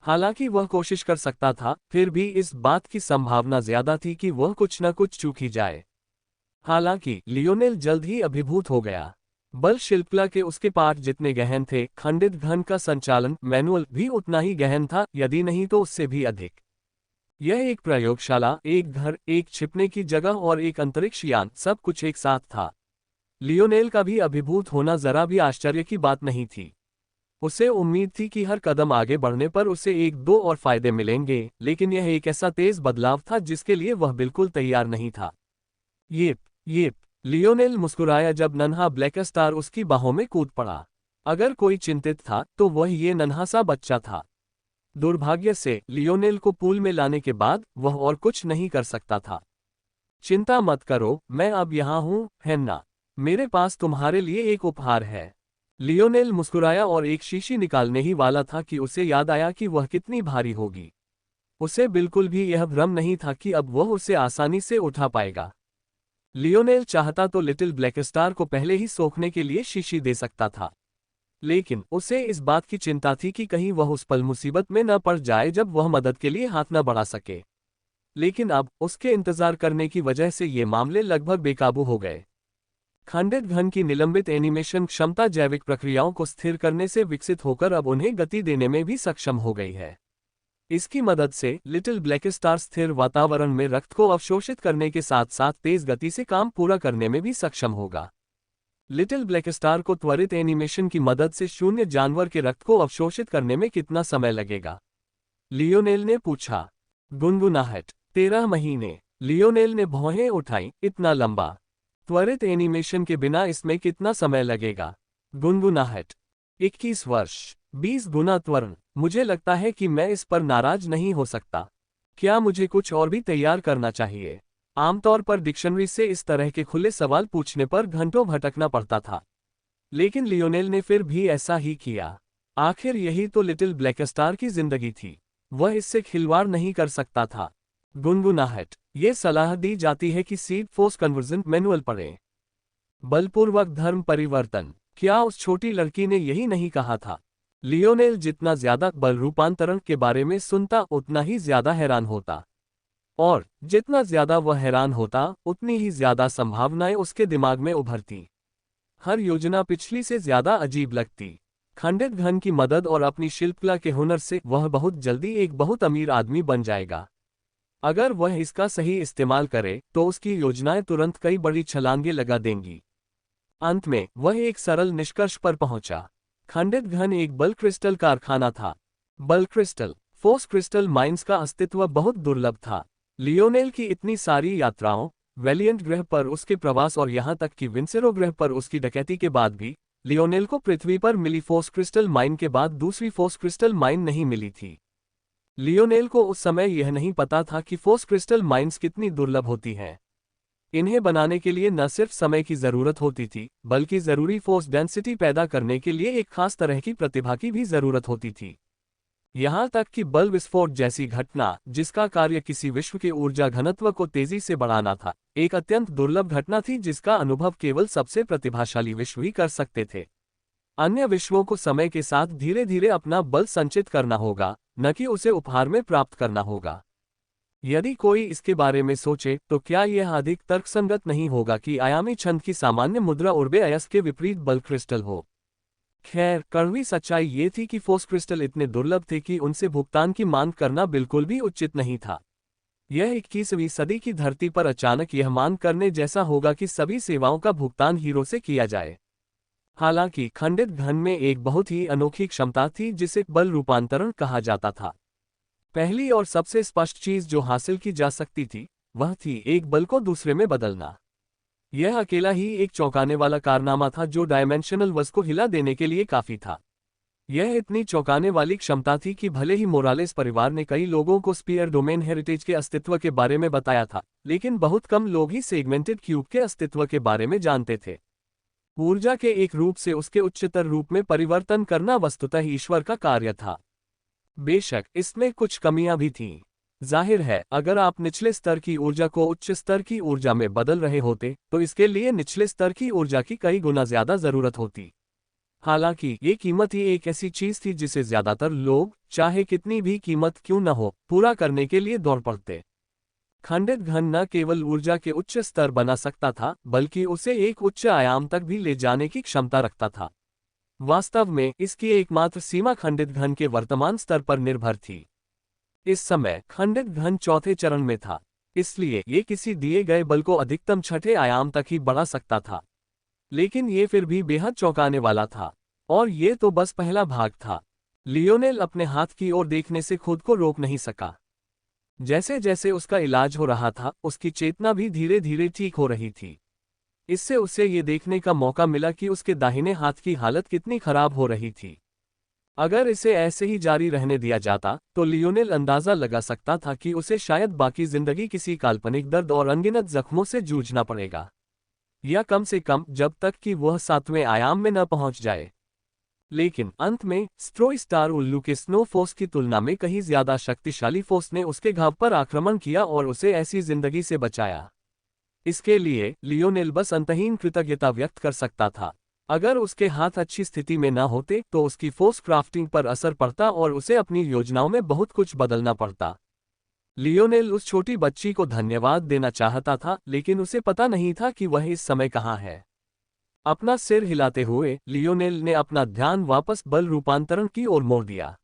हालांकि वह कोशिश कर सकता था, फिर भी इस बात की संभावना ज्यादा थी कि वह कुछ न कुछ चूक ही जाए। हालांकि लियोनेल जल्द ही अभिभूत हो गया। बल शिल्पकला के उसके पाठ जितने गहन थे, खंडित घन का संचालन मैनुअल भी उतना ही गहन था, यदि नहीं तो उससे भी अधिक। यह एक प्रयोगशाला, एक घर, एक छिपने की जगह और एक अंतरिक्ष यान, सब कुछ एक साथ था। लियोनेल का भी अभिभूत होना जरा भी आश्चर्य की बात नहीं थी। उसे उम्मीद थी कि हर कदम आगे बढ़ने पर उसे एक दो और फायदे मिलेंगे, लेकिन यह एक ऐसा तेज बदलाव था जिसके लिए वह बिल्कुल तैयार नहीं था। ये लियोनेल मुस्कुराया जब नन्हा ब्लैक स्टार उसकी बाहों में कूद पड़ा। अगर कोई चिंतित था तो वह ये नन्हा सा बच्चा था। दुर्भाग्य से लियोनेल को पूल में लाने के बाद वह और कुछ नहीं कर सकता था। चिंता मत करो, मैं अब यहाँ हूँ, हेन्ना। मेरे पास तुम्हारे लिए एक उपहार है। लियोनेल मुस्कुराया और एक शीशी निकालने ही वाला था कि उसे याद आया कि वह कितनी भारी होगी। उसे बिल्कुल भी यह भ्रम नहीं था कि अब वह उसे आसानी से उठा पाएगा। लियोनेल चाहता तो लिटिल ब्लैक स्टार को पहले ही सोखने के लिए शीशी दे सकता था, लेकिन उसे इस बात की चिंता थी कि कहीं वह उस पल मुसीबत में न पड़ जाए जब वह मदद के लिए हाथ न बढ़ा सके। लेकिन अब उसके इंतजार करने की वजह से ये मामले लगभग बेकाबू हो गए। खंडित घन की निलंबित एनिमेशन क्षमता जैविक प्रक्रियाओं को स्थिर करने से विकसित होकर अब उन्हें गति देने में भी सक्षम हो गई है। इसकी मदद से लिटिल ब्लैक स्टार स्थिर वातावरण में रक्त को अवशोषित करने के साथ साथ तेज गति से काम पूरा करने में भी सक्षम होगा। लिटिल ब्लैक स्टार को त्वरित एनिमेशन की मदद से शून्य जानवर के रक्त को अवशोषित करने में कितना समय लगेगा? लियोनेल ने पूछा। गुनगुनाहट। 13 महीने। लियोनेल ने भौहें उठाई। इतना लंबा? त्वरित एनिमेशन के बिना इसमें कितना समय लगेगा? गुनगुनाहट। 21 वर्ष। 20 गुना त्वरण। मुझे लगता है कि मैं इस पर नाराज नहीं हो सकता। क्या मुझे कुछ और भी तैयार करना चाहिए? आमतौर पर डिक्शनरी से इस तरह के खुले सवाल पूछने पर घंटों भटकना पड़ता था, लेकिन लियोनेल ने फिर भी ऐसा ही किया। आखिर यही तो लिटिल ब्लैक स्टार की जिंदगी थी। वह इससे खिलवाड़ नहीं कर सकता था। गुनगुनाहट। ये सलाह दी जाती है कि सीड फोर्स कन्वर्जन मैनुअल पढ़ें। बलपूर्वक धर्म परिवर्तन। क्या उस छोटी लड़की ने यही नहीं कहा था? लियोनेल जितना ज्यादा बल रूपांतरण के बारे में सुनता उतना ही ज्यादा हैरान होता, और जितना ज्यादा वह हैरान होता उतनी ही ज्यादा संभावनाएं उसके दिमाग में उभरती। हर योजना पिछली से ज्यादा अजीब लगती। खंडित घन की मदद और अपनी शिल्पकला के हुनर से वह बहुत जल्दी एक बहुत अमीर आदमी बन जाएगा। अगर वह इसका सही इस्तेमाल करे तो उसकी योजनाएं तुरंत कई बड़ी छलांगे लगा देंगी। अंत में वह एक सरल निष्कर्ष पर पहुंचा। खंडित घन एक बल क्रिस्टल कारखाना था। बल क्रिस्टल, फोर्स क्रिस्टल माइंस का अस्तित्व बहुत दुर्लभ था। लियोनेल की इतनी सारी यात्राओं, वेलिएंट ग्रह पर उसके प्रवास और यहां तक कि विंसेरो ग्रह पर उसकी डकैती के बाद भी लियोनेल को पृथ्वी पर मिली फोर्स क्रिस्टल माइन के बाद दूसरी फोर्स क्रिस्टल माइन नहीं मिली थी। लियोनेल को उस समय यह नहीं पता था कि फोर्स क्रिस्टल माइन्स कितनी दुर्लभ होती हैं। इन्हें बनाने के लिए न सिर्फ समय की जरूरत होती थी, बल्कि जरूरी फोर्स डेंसिटी पैदा करने के लिए एक खास तरह की प्रतिभा की भी जरूरत होती थी। यहाँ तक कि बल विस्फोट जैसी घटना, जिसका कार्य किसी विश्व के ऊर्जा घनत्व को तेजी से बढ़ाना था, एक अत्यंत दुर्लभ घटना थी जिसका अनुभव केवल सबसे प्रतिभाशाली विश्व ही कर सकते थे। अन्य विश्वों को समय के साथ धीरे धीरे अपना बल संचित करना होगा, न कि उसे उपहार में प्राप्त करना होगा। यदि कोई इसके बारे में सोचे तो क्या यह अधिक तर्कसंगत नहीं होगा कि आयामी छंद की सामान्य मुद्रा उर्बे अयस्क के विपरीत बल क्रिस्टल हो। खैर, कड़वी सच्चाई ये थी कि फोर्स क्रिस्टल इतने दुर्लभ थे कि उनसे भुगतान की मांग करना बिल्कुल भी उचित नहीं था। यह 21वीं सदी की धरती पर अचानक यह मांग करने जैसा होगा कि सभी सेवाओं का भुगतान हीरो से किया जाए। हालांकि खंडित घन में एक बहुत ही अनोखी क्षमता थी जिसे बल रूपांतरण कहा जाता था। पहली और सबसे स्पष्ट चीज जो हासिल की जा सकती थी, वह थी एक बल को दूसरे में बदलना। यह अकेला ही एक चौंकाने वाला कारनामा था जो डायमेंशनल वस को हिला देने के लिए काफी था। यह इतनी चौंकाने वाली क्षमता थी कि भले ही मोरालेस परिवार ने कई लोगों को स्पीयर डोमेन हेरिटेज के अस्तित्व के बारे में बताया था, लेकिन बहुत कम लोग ही सेगमेंटेड क्यूब के अस्तित्व के बारे में जानते थे। ऊर्जा के एक रूप से उसके उच्चतर रूप में परिवर्तन करना वस्तुतः ईश्वर का कार्य था। बेशक इसमें कुछ कमियां भी थीं। जाहिर है, अगर आप निचले स्तर की ऊर्जा को उच्च स्तर की ऊर्जा में बदल रहे होते तो इसके लिए निचले स्तर की ऊर्जा की कई गुना ज्यादा जरूरत होती। हालांकि ये कीमत ही एक ऐसी चीज थी जिसे ज्यादातर लोग, चाहे कितनी भी कीमत क्यों न हो, पूरा करने के लिए दौड़ पड़ते। खंडित घन न केवल ऊर्जा के उच्च स्तर बना सकता था, बल्कि उसे एक उच्च आयाम तक भी ले जाने की क्षमता रखता था। वास्तव में इसकी एकमात्र सीमा खंडित घन के वर्तमान स्तर पर निर्भर थी। इस समय खंडित घन चौथे चरण में था, इसलिए ये किसी दिए गए बल को अधिकतम छठे आयाम तक ही बढ़ा सकता था। लेकिन ये फिर भी बेहद चौंकाने वाला था। और ये तो बस पहला भाग था। लियोनेल अपने हाथ की ओर देखने से खुद को रोक नहीं सका। जैसे जैसे उसका इलाज हो रहा था, उसकी चेतना भी धीरे धीरे ठीक हो रही थी। इससे उसे ये देखने का मौका मिला कि उसके दाहिने हाथ की हालत कितनी खराब हो रही थी। अगर इसे ऐसे ही जारी रहने दिया जाता तो लियोनेल अंदाजा लगा सकता था कि उसे शायद बाकी जिंदगी किसी काल्पनिक दर्द और अनगिनत जख्मों से जूझना पड़ेगा, या कम से कम जब तक कि वह 7वें आयाम में न पहुंच जाए। लेकिन अंत में स्ट्रोई स्टार उल्लू के स्नो फोर्स की तुलना में कहीं ज्यादा शक्तिशाली फोर्स ने उसके घाव पर आक्रमण किया और उसे ऐसी जिंदगी से बचाया। इसके लिए लियोनेल बस अंतहीन कृतज्ञता व्यक्त कर सकता था। अगर उसके हाथ अच्छी स्थिति में न होते तो उसकी फोर्स क्राफ्टिंग पर असर पड़ता और उसे अपनी योजनाओं में बहुत कुछ बदलना पड़ता। लियोनेल उस छोटी बच्ची को धन्यवाद देना चाहता था, लेकिन उसे पता नहीं था कि वह इस समय कहाँ है। अपना सिर हिलाते हुए लियोनेल ने अपना ध्यान वापस बल रूपांतरण की ओर मोड़ दिया।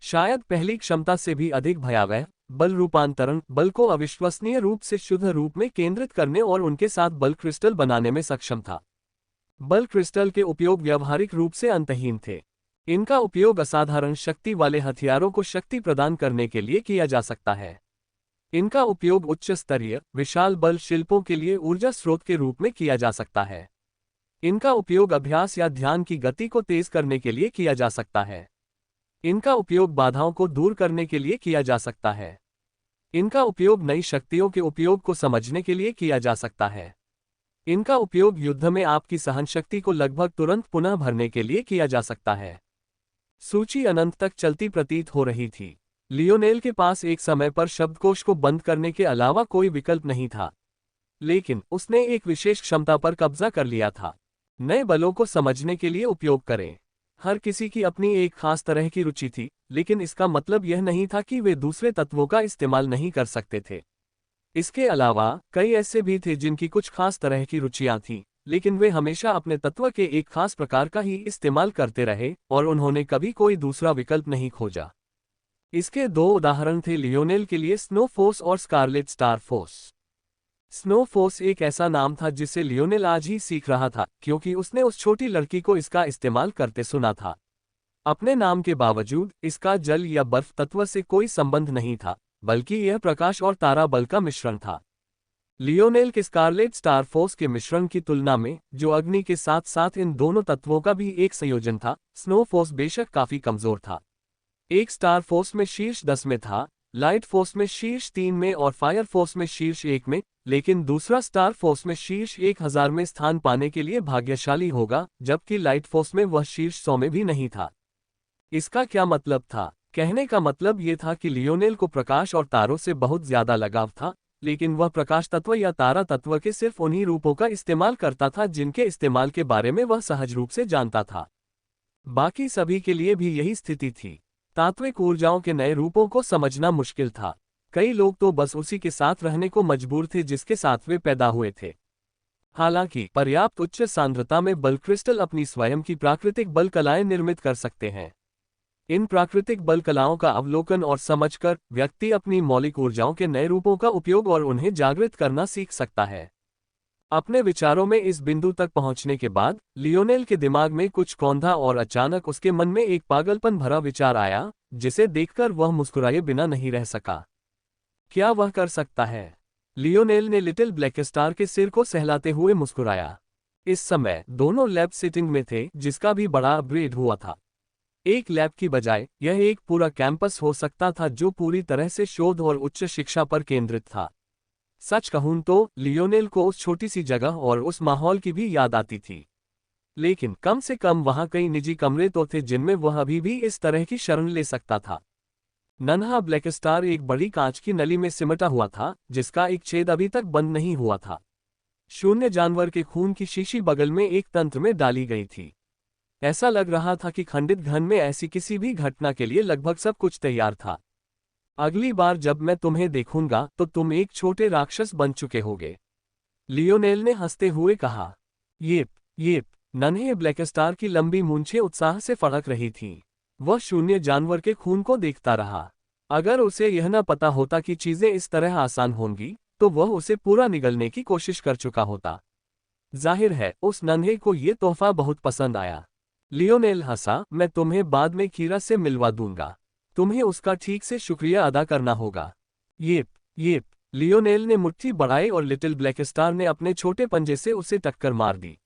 शायद पहली क्षमता से भी अधिक भयावह, बल रूपांतरण बल को अविश्वसनीय रूप से शुद्ध रूप में केंद्रित करने और उनके साथ बल क्रिस्टल बनाने में सक्षम था। बल क्रिस्टल के उपयोग व्यावहारिक रूप से अंतहीन थे। इनका उपयोग असाधारण शक्ति वाले हथियारों को शक्ति प्रदान करने के लिए किया जा सकता है। इनका उपयोग उच्च स्तरीय, विशाल बल शिल्पों के लिए ऊर्जा स्रोत के रूप में किया जा सकता है। इनका उपयोग अभ्यास या ध्यान की गति को तेज करने के लिए किया जा सकता है। इनका उपयोग बाधाओं को दूर करने के लिए किया जा सकता है। इनका उपयोग नई शक्तियों के उपयोग को समझने के लिए किया जा सकता है। इनका उपयोग युद्ध में आपकी सहनशक्ति को लगभग तुरंत पुनः भरने के लिए किया जा सकता है। सूची अनंत तक चलती प्रतीत हो रही थी। लियोनेल के पास एक समय पर शब्दकोश को बंद करने के अलावा कोई विकल्प नहीं था। लेकिन उसने एक विशेष क्षमता पर कब्जा कर लिया था। नए बलों को समझने के लिए उपयोग करें। हर किसी की अपनी एक खास तरह की रुचि थी, लेकिन इसका मतलब यह नहीं था कि वे दूसरे तत्वों का इस्तेमाल नहीं कर सकते थे। इसके अलावा कई ऐसे भी थे जिनकी कुछ खास तरह की रुचियां थीं, लेकिन वे हमेशा अपने तत्व के एक खास प्रकार का ही इस्तेमाल करते रहे और उन्होंने कभी कोई दूसरा विकल्प नहीं खोजा। इसके दो उदाहरण थे लियोनेल के लिए स्नो फोर्स और Scarlet Star Force. Snow Force एक ऐसा नाम था जिसे लियोनेल आज ही सीख रहा था, क्योंकि उसने उस छोटी लड़की को इसका इस्तेमाल करते सुना था। अपने नाम के बावजूद इसका जल या बर्फ तत्व से कोई संबंध नहीं था, बल्कि यह प्रकाश और तारा बल का मिश्रण था। लियोनेल के स्कारलेट स्टार फोर्स के मिश्रण की तुलना में, जो अग्नि के साथ साथ इन दोनों तत्वों का भी एक संयोजन था, स्नो फोर्स बेशक काफी कमजोर था। एक स्टार फोर्स में शीर्ष 10 में था, लाइट फोर्स में शीर्ष 3 में और फायर फोर्स में शीर्ष 1 में, लेकिन दूसरा स्टार फोर्स में शीर्ष 1000 में स्थान पाने के लिए भाग्यशाली होगा, जबकि लाइट फोर्स में वह शीर्ष 100 में भी नहीं था। इसका क्या मतलब था? कहने का मतलब ये था कि लियोनेल को प्रकाश और तारों से बहुत ज्यादा लगाव था, लेकिन वह प्रकाश तत्व या तारा तत्व के सिर्फ उन्हीं रूपों का इस्तेमाल करता था जिनके इस्तेमाल के बारे में वह सहज रूप से जानता था। बाकी सभी के लिए भी यही स्थिति थी। तात्विक ऊर्जाओं के नए रूपों को समझना मुश्किल था। कई लोग तो बस उसी के साथ रहने को मजबूर थे जिसके साथ वे पैदा हुए थे। हालांकि पर्याप्त उच्च सांद्रता में बल क्रिस्टल अपनी स्वयं की प्राकृतिक बल कलाएं निर्मित कर सकते हैं। इन प्राकृतिक बल कलाओं का अवलोकन और समझकर व्यक्ति अपनी मौलिक ऊर्जाओं के नए रूपों का उपयोग और उन्हें जागृत करना सीख सकता है। अपने विचारों में इस बिंदु तक पहुंचने के बाद लियोनेल के दिमाग में कुछ कौंधा और अचानक उसके मन में एक पागलपन भरा विचार आया, जिसे देखकर वह मुस्कुराए बिना नहीं रह सका। क्या वह कर सकता है? लियोनेल ने लिटिल ब्लैक स्टार के सिर को सहलाते हुए मुस्कुराया। इस समय दोनों लैब सिटिंग में थे, जिसका भी बड़ा अपग्रेड हुआ था। एक लैब की बजाय यह एक पूरा कैंपस हो सकता था जो पूरी तरह से शोध और उच्च शिक्षा पर केंद्रित था। सच कहूं तो लियोनेल को उस छोटी सी जगह और उस माहौल की भी याद आती थी, लेकिन कम से कम वहां कई निजी कमरे तो थे जिनमें वह अभी भी इस तरह की शरण ले सकता था। नन्हा ब्लैक स्टार एक बड़ी कांच की नली में सिमटा हुआ था, जिसका एक छेद अभी तक बंद नहीं हुआ था। शून्य जानवर के खून की शीशी बगल में एक तंत्र में डाली गई थी। ऐसा लग रहा था कि खंडित घन में ऐसी किसी भी घटना के लिए लगभग सब कुछ तैयार था। अगली बार जब मैं तुम्हें देखूंगा तो तुम एक छोटे राक्षस बन चुके होगे, लियोनेल ने हंसते हुए कहा। येप। नन्हे ब्लैक स्टार की लंबी मूंछें उत्साह से फड़क रही थीं। वह शून्य जानवर के खून को देखता रहा। अगर उसे यह न पता होता कि चीजें इस तरह आसान होंगी, तो वह उसे पूरा निगलने की कोशिश कर चुका होता। जाहिर है उस नन्हे को ये तोहफा बहुत पसंद आया। लियोनेल हंसा। मैं तुम्हें बाद में कीरा से मिलवा दूंगा। तुम्हें उसका ठीक से शुक्रिया अदा करना होगा। येप। लियोनेल ने मुट्ठी बढ़ाई और लिटिल ब्लैक स्टार ने अपने छोटे पंजे से उसे टक्कर मार दी।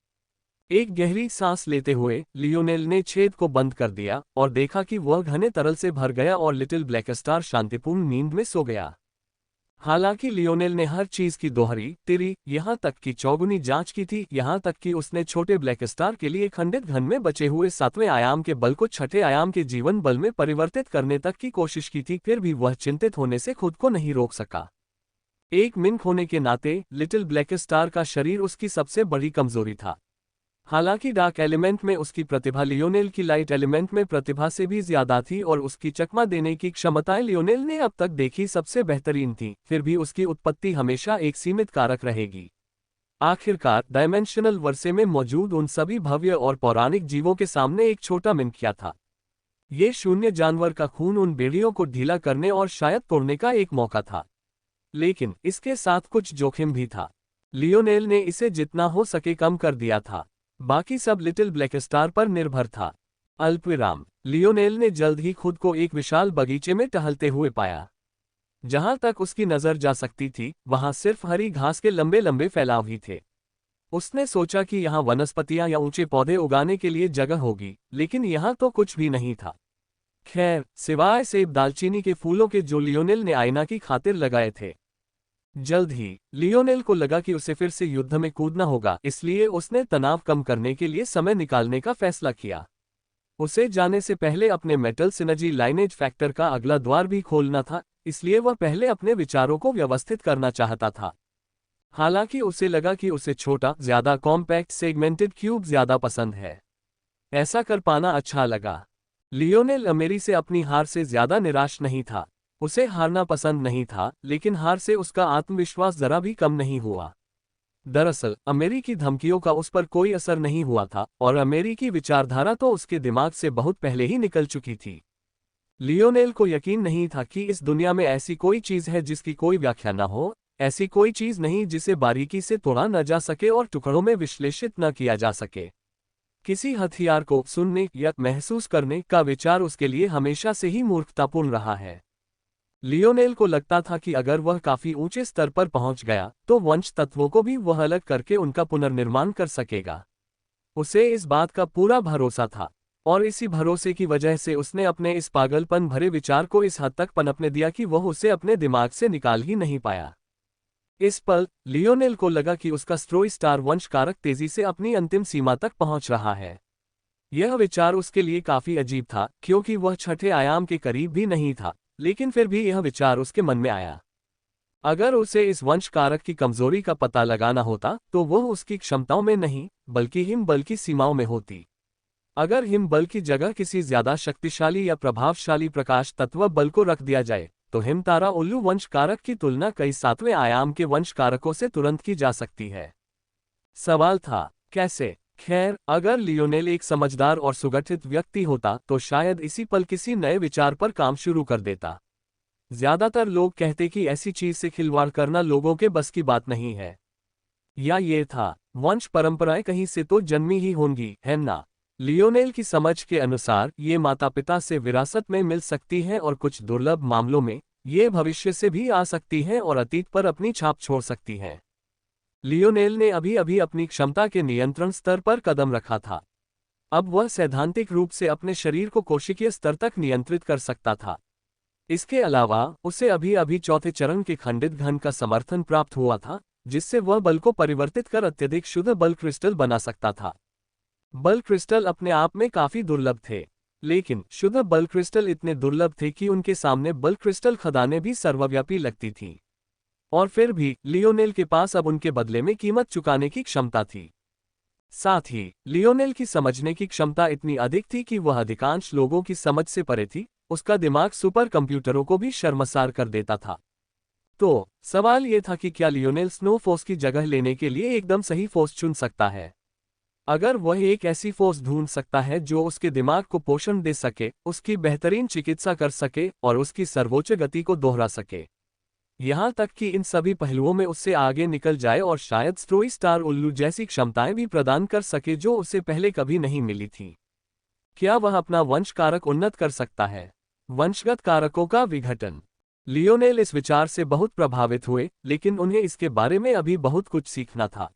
एक गहरी सांस लेते हुए लियोनेल ने छेद को बंद कर दिया और देखा कि वह घने तरल से भर गया और लिटिल ब्लैक स्टार शांतिपूर्ण नींद में सो गया। हालांकि लियोनेल ने हर चीज की दोहरी तिरी यहां तक कि चौगुनी जांच की थी, यहां तक कि उसने छोटे ब्लैक स्टार के लिए खंडित घन में बचे हुए 7वें आयाम के बल को छठे आयाम के जीवन बल में परिवर्तित करने तक की कोशिश की थी, फिर भी वह चिंतित होने से खुद को नहीं रोक सका। एक मिनट होने के नाते लिटिल ब्लैक स्टार का शरीर उसकी सबसे बड़ी कमजोरी था। हालांकि डार्क एलिमेंट में उसकी प्रतिभा लियोनेल की लाइट एलिमेंट में प्रतिभा से भी ज्यादा थी और उसकी चकमा देने की क्षमताएं लियोनेल ने अब तक देखी सबसे बेहतरीन थीं, फिर भी उसकी उत्पत्ति हमेशा एक सीमित कारक रहेगी। आखिरकार डायमेंशनल वर्से में मौजूद उन सभी भव्य और पौराणिक जीवों के सामने एक छोटा मिनकिया था। ये शून्य जानवर का खून उन बेड़ियों को ढीला करने और शायद तोड़ने का एक मौका था, लेकिन इसके साथ कुछ जोखिम भी था। लियोनेल ने इसे जितना हो सके कम कर दिया था। बाकी सब लिटिल ब्लैक स्टार पर निर्भर था। अल्पविराम। लियोनेल ने जल्द ही खुद को एक विशाल बगीचे में टहलते हुए पाया। जहां तक उसकी नजर जा सकती थी वहां सिर्फ हरी घास के लंबे लंबे फैलाव ही थे। उसने सोचा कि यहाँ वनस्पतियां या ऊंचे पौधे उगाने के लिए जगह होगी, लेकिन यहाँ तो कुछ भी नहीं था। खैर, सिवाय सेब दालचीनी के फूलों के जो लियोनेल ने आईना की खातिर लगाए थे। जल्द ही लियोनेल को लगा कि उसे फिर से युद्ध में कूदना होगा, इसलिए उसने तनाव कम करने के लिए समय निकालने का फैसला किया। उसे जाने से पहले अपने मेटल सिनर्जी लाइनेज फैक्टर का अगला द्वार भी खोलना था, इसलिए वह पहले अपने विचारों को व्यवस्थित करना चाहता था। हालांकि उसे लगा कि उसे छोटा, ज्यादा कॉम्पैक्ट सेगमेंटेड क्यूब ज्यादा पसंद है। ऐसा कर पाना अच्छा लगा। लियोनेल अमेरी से अपनी हार से ज्यादा निराश नहीं था। उसे हारना पसंद नहीं था, लेकिन हार से उसका आत्मविश्वास जरा भी कम नहीं हुआ। दरअसल अमेरी की धमकियों का उस पर कोई असर नहीं हुआ था और अमेरी की विचारधारा तो उसके दिमाग से बहुत पहले ही निकल चुकी थी। लियोनेल को यकीन नहीं था कि इस दुनिया में ऐसी कोई चीज है जिसकी कोई व्याख्या न हो, ऐसी कोई चीज नहीं जिसे बारीकी से तोड़ा न जा सके और टुकड़ों में विश्लेषित न किया जा सके। किसी हथियार को सुनने या महसूस करने का विचार उसके लिए हमेशा से ही मूर्खतापूर्ण रहा है। लियोनेल को लगता था कि अगर वह काफी ऊंचे स्तर पर पहुंच गया तो वंश तत्वों को भी वह अलग करके उनका पुनर्निर्माण कर सकेगा। उसे इस बात का पूरा भरोसा था और इसी भरोसे की वजह से उसने अपने इस पागलपन भरे विचार को इस हद तक पनपने दिया कि वह उसे अपने दिमाग से निकाल ही नहीं पाया। इस पल लियोनेल को लगा कि उसका स्ट्रोई स्टार वंश कारक तेजी से अपनी अंतिम सीमा तक पहुंच रहा है। यह विचार उसके लिए काफी अजीब था, क्योंकि वह छठे आयाम के करीब भी नहीं था, लेकिन फिर भी यह विचार उसके मन में आया। अगर उसे इस वंश कारक की कमजोरी का पता लगाना होता तो वह उसकी क्षमताओं में नहीं, बल्कि हिम बल की सीमाओं में होती। अगर हिम बल की जगह किसी ज्यादा शक्तिशाली या प्रभावशाली प्रकाश तत्व बल को रख दिया जाए, तो हिमतारा उल्लू वंश कारक की तुलना कई सातवें आयाम के वंश कारकों से तुरंत की जा सकती है। सवाल था, कैसे? खैर, अगर लियोनेल एक समझदार और सुगठित व्यक्ति होता तो शायद इसी पल किसी नए विचार पर काम शुरू कर देता। ज्यादातर लोग कहते कि ऐसी चीज से खिलवाड़ करना लोगों के बस की बात नहीं है। या ये था, वंश परंपराएं कहीं से तो जन्मी ही होंगी, है ना? लियोनेल की समझ के अनुसार ये माता पिता से विरासत में मिल सकती हैं और कुछ दुर्लभ मामलों में ये भविष्य से भी आ सकती हैं और अतीत पर अपनी छाप छोड़ सकती हैं। लियोनेल ने अभी अभी अपनी क्षमता के नियंत्रण स्तर पर कदम रखा था। अब वह सैद्धांतिक रूप से अपने शरीर को कोशिकीय स्तर तक नियंत्रित कर सकता था। इसके अलावा उसे अभी अभी चौथे चरण के खंडित घन का समर्थन प्राप्त हुआ था, जिससे वह बल को परिवर्तित कर अत्यधिक शुद्ध बल क्रिस्टल बना सकता था। बल क्रिस्टल अपने आप में काफी दुर्लभ थे, लेकिन शुद्ध बल क्रिस्टल इतने दुर्लभ थे कि उनके सामने बल क्रिस्टल खदानें भी सर्वव्यापी लगती थीं। और फिर भी लियोनेल के पास अब उनके बदले में कीमत चुकाने की क्षमता थी। साथ ही लियोनेल की समझने की क्षमता इतनी अधिक थी कि वह अधिकांश लोगों की समझ से परे थी। उसका दिमाग सुपर कंप्यूटरों को भी शर्मसार कर देता था। तो सवाल ये था कि क्या लियोनेल स्नो फोर्स की जगह लेने के लिए एकदम सही फोर्स चुन सकता है? अगर वह एक ऐसी फोर्स ढूंढ सकता है जो उसके दिमाग को पोषण दे सके, उसकी बेहतरीन चिकित्सा कर सके और उसकी सर्वोच्च गति को दोहरा सके, यहाँ तक कि इन सभी पहलुओं में उससे आगे निकल जाए और शायद स्ट्रोई स्टार उल्लू जैसी क्षमताएं भी प्रदान कर सके जो उसे पहले कभी नहीं मिली थी, क्या वह अपना वंश कारक उन्नत कर सकता है? वंशगत कारकों का विघटन। लियोनेल इस विचार से बहुत प्रभावित हुए, लेकिन उन्हें इसके बारे में अभी बहुत कुछ सीखना था।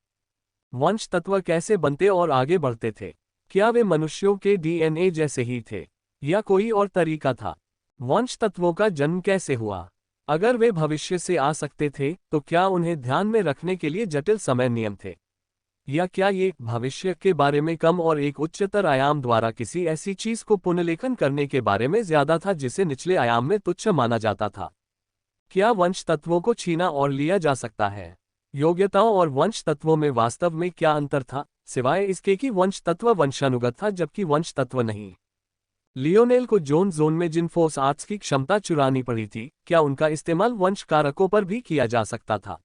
वंश तत्व कैसे बनते और आगे बढ़ते थे? क्या वे मनुष्यों के डीएनए जैसे ही थे या कोई और तरीका था? वंश तत्वों का जन्म कैसे हुआ? अगर वे भविष्य से आ सकते थे तो क्या उन्हें ध्यान में रखने के लिए जटिल समय नियम थे, या क्या ये भविष्य के बारे में कम और एक उच्चतर आयाम द्वारा किसी ऐसी चीज को पुनर्लेखन करने के बारे में ज्यादा था जिसे निचले आयाम में तुच्छ माना जाता था? क्या वंश तत्वों को छीना और लिया जा सकता है? योग्यताओं और वंश तत्वों में वास्तव में क्या अंतर था, सिवाय इसके कि वंश तत्व वंशानुगत था जबकि वंश तत्व नहीं? लियोनेल को जोन जोन में जिन फोर्स आर्ट्स की क्षमता चुरानी पड़ी थी, क्या उनका इस्तेमाल वंश कारकों पर भी किया जा सकता था?